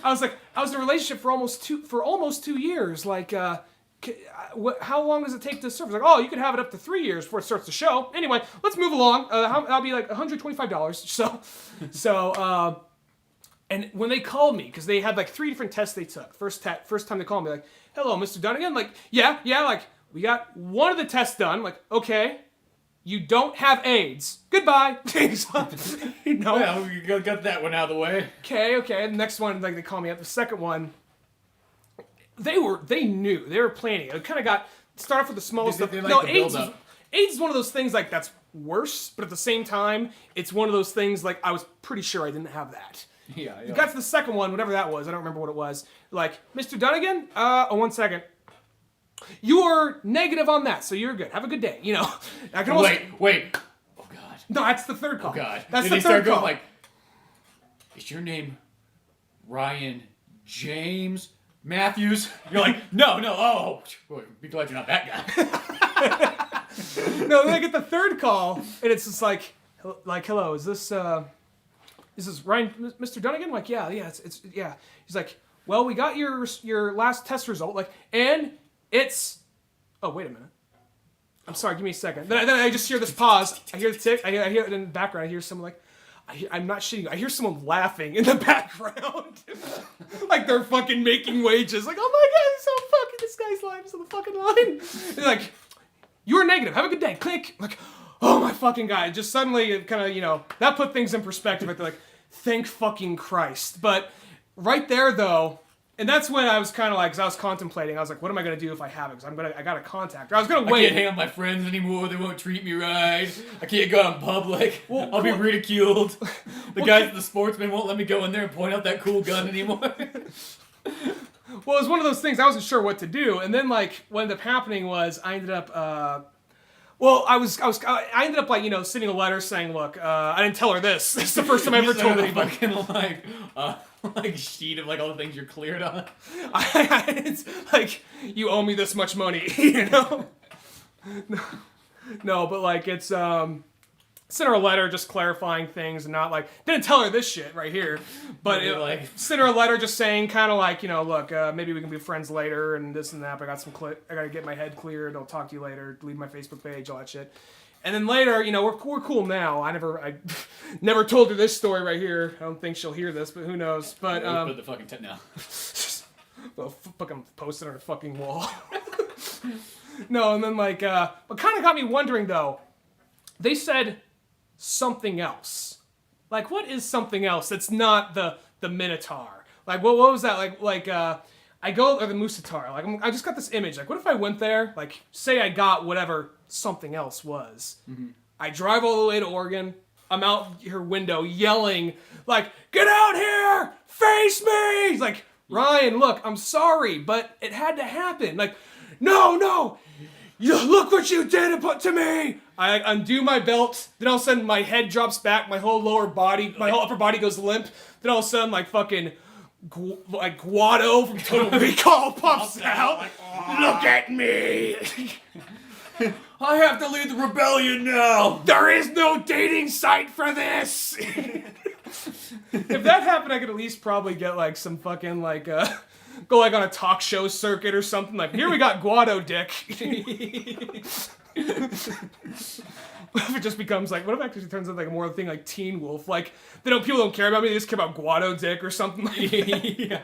I was in a relationship for almost 2 years. Like, how long does it take to serve? Like, oh, you could have it up to 3 years before it starts to show. Anyway, let's move along. That'll be like $125. And when they called me, because they had like 3 different tests they took. First time they called me, like, hello, Mr. Dunigan. Like, yeah, like, we got one of the tests done. Like, okay, you don't have AIDS. Goodbye. Well, we got that one out of the way. Okay. The next one, like, they call me up. The second one, they knew. They were planning. It kind of start off with the smallest stuff. No, AIDS is one of those things, like, that's worse, but at the same time, it's one of those things, like, I was pretty sure I didn't have that. Yeah. We got to the second one, whatever that was. I don't remember what it was. Like, Mr. Dunigan, 1 second. You are negative on that, so you're good. Have a good day. I can almost... Wait. Oh, God. No, that's the third call. Oh, God. That's the third start call. Going like, is your name Ryan James Matthews? You're like, no. Oh, be glad you're not that guy. No, then I get the third call, and it's just like, hello, is this Ryan, Mr. Dunigan? I'm like, yeah, it's. He's like, well, we got your last test result, like, and it's. Oh, wait a minute. I'm sorry, give me a second. Then I just hear this pause. I hear the tick. I hear it in the background. I hear someone like, I'm not shitting you. I hear someone laughing in the background. Like they're fucking making wages. Like, oh my God, this guy's line is on the fucking line. And like, you were negative. Have a good day. Click. I'm like, oh my fucking God. Just suddenly it kind of, that put things in perspective. They're like, thank fucking Christ. But right there though, and that's when I was kind of like, because I was contemplating, I was like, what am I going to do if I have it? Because I got to contact her. I was going to wait. I can't hang out with my friends anymore. They won't treat me right. I can't go out in public. I'll be ridiculed. The guys at the Sportsman won't let me go in there and point out that cool gun anymore. Well, it was one of those things I wasn't sure what to do. And then, like, what ended up happening was I ended up, I ended up, like, sending a letter saying, look, I didn't tell her this. This is the first time I ever told anybody. Like sheet of like all the things you're cleared on. It's like, you owe me this much money, No, but like it's sent her a letter just clarifying things and not like didn't tell her this shit right here, but sent her a letter just saying kind of like look, maybe we can be friends later and this and that. But I gotta get my head cleared. I'll talk to you later. Delete my Facebook page, all that shit. And then later, we're cool now. I never told her this story right here. I don't think she'll hear this, but who knows? But put the fucking now. Well, fucking post it on her fucking wall. No, and then like, what kind of got me wondering though? They said something else. Like, what is something else that's not the Minotaur? Like, what was that? I go or the Moose-otaur. Like, I just got this image. Like, what if I went there? Like, say I got whatever something else was. Mm-hmm. I drive all the way to Oregon. I'm out her window yelling, like, get out here! Face me! He's like, Ryan, look, I'm sorry, but it had to happen. Like, no! Look what you did to me! I undo my belt. Then all of a sudden, my head drops back. My whole upper body goes limp. Then all of a sudden, like, fucking... like Guado from Total Recall pops out. Like, look at me! I have to lead the rebellion now! There is no dating site for this! If that happened, I could at least probably get like some fucking like go like on a talk show circuit or something. Like, here we got Guado dick. What if it just becomes like, what if it actually turns into like more of a thing like Teen Wolf? Like, people don't care about me, they just care about Guado dick or something. Yeah.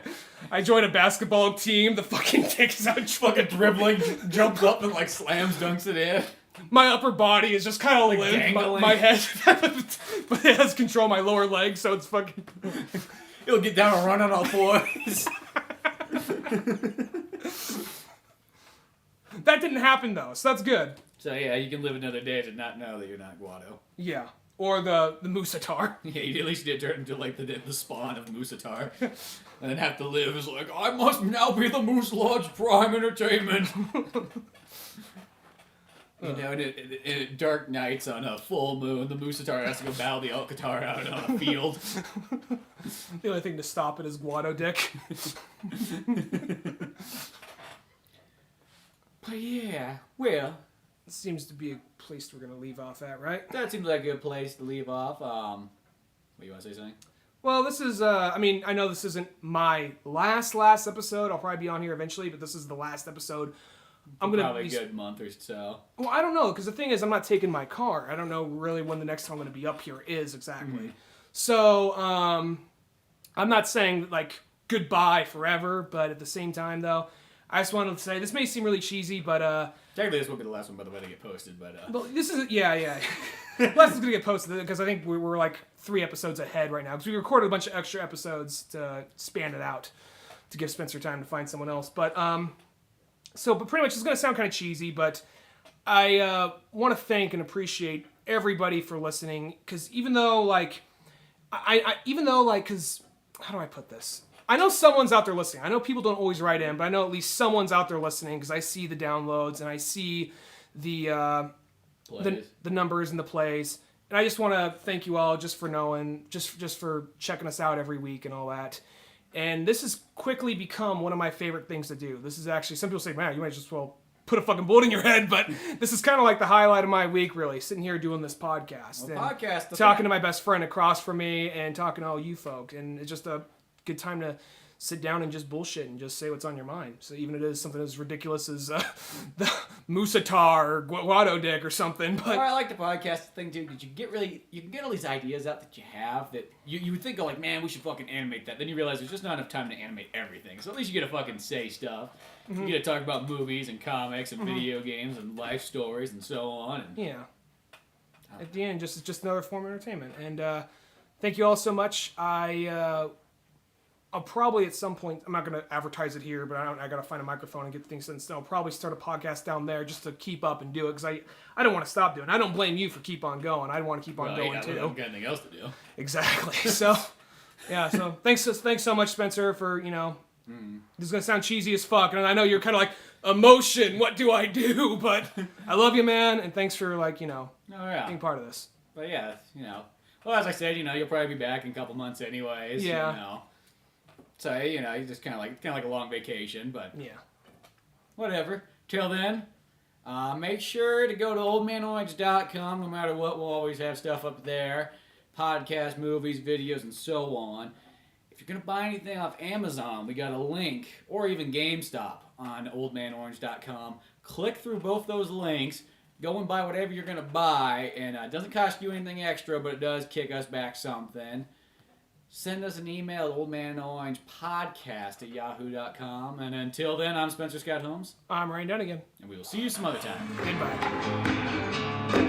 I join a basketball team, the fucking dick is out fucking dribbling, jumps up and like slams dunks it in. My upper body is just kind of limp. My head, but it has control of my lower leg, so it's fucking... He'll get down and run on all fours. That didn't happen though, so that's good. So yeah, you can live another day to not know that you're not Guado. Yeah, or the Moose-otaur. Yeah, you at least did turn into like the spawn of Moose-otaur, and then have to live as like, I must now be the Moose Lord's prime entertainment. In dark nights on a full moon, the Moose-otaur has to go battle the Alcatar out on a field. The only thing to stop it is Guado dick. But yeah, well... Seems to be a place we're going to leave off at, right? That seems like a good place to leave off. What, you want to say something? Well, this is, I mean, I know this isn't my last episode. I'll probably be on here eventually, but this is the last episode. I'm going to probably a good month or so. Well, I don't know, because the thing is, I'm not taking my car. I don't know really when the next time I'm going to be up here is exactly. Mm-hmm. So, I'm not saying, like, goodbye forever, but at the same time, though, I just wanted to say, this may seem really cheesy, but, technically, this will be the last one, by the way, to get posted, but, Well, this is, yeah. Last is going to get posted, because I think we're, like, 3 episodes ahead right now, because we recorded a bunch of extra episodes to span it out, to give Spencer time to find someone else, but pretty much, it's going to sound kind of cheesy, but I want to thank and appreciate everybody for listening, because even though, like, because, how do I put this? I know someone's out there listening. I know people don't always write in, but I know at least someone's out there listening because I see the downloads and I see the numbers and the plays. And I just want to thank you all just for knowing, just for checking us out every week and all that. And this has quickly become one of my favorite things to do. This is actually, some people say, man, you might just well put a fucking bullet in your head, but this is kind of like the highlight of my week, really, sitting here doing this podcast. Talking to my best friend across from me and talking to all you folk. And it's just a good time to sit down and just bullshit and just say what's on your mind. So even if it is something as ridiculous as the Moose-otaur or Guado dick or something. But I like the podcast thing too, because you can get all these ideas out that you have that you would think, like, man, we should fucking animate that. Then you realize there's just not enough time to animate everything. So at least you get to fucking say stuff. Mm-hmm. You get to talk about movies and comics and video games and life stories and so on. And yeah. At the end, it's just another form of entertainment. And thank you all so much. I'll probably at some point, I'm not going to advertise it here, but I got to find a microphone and get things in. So I'll probably start a podcast down there just to keep up and do it, because I don't want to stop doing it. I don't blame you for keep on going. I want to keep on going too. You got anything else to do. Exactly. So, yeah. So thanks so much, Spencer, for, this is going to sound cheesy as fuck. And I know you're kind of like, emotion, what do I do? But I love you, man. And thanks for, like, being part of this. But yeah, well, as I said, you'll probably be back in a couple months anyways. Yeah. So, you just kind of like a long vacation, but yeah, whatever. Till then, make sure to go to oldmanorange.com. No matter what, we'll always have stuff up there. Podcasts, movies, videos, and so on. If you're going to buy anything off Amazon, we got a link, or even GameStop on oldmanorange.com. Click through both those links. Go and buy whatever you're going to buy, and it doesn't cost you anything extra, but it does kick us back something. Send us an email at oldmanorangepodcast@yahoo.com. And until then, I'm Spencer Scott Holmes. I'm Ryan Dunigan. And we will see you some other time. Goodbye.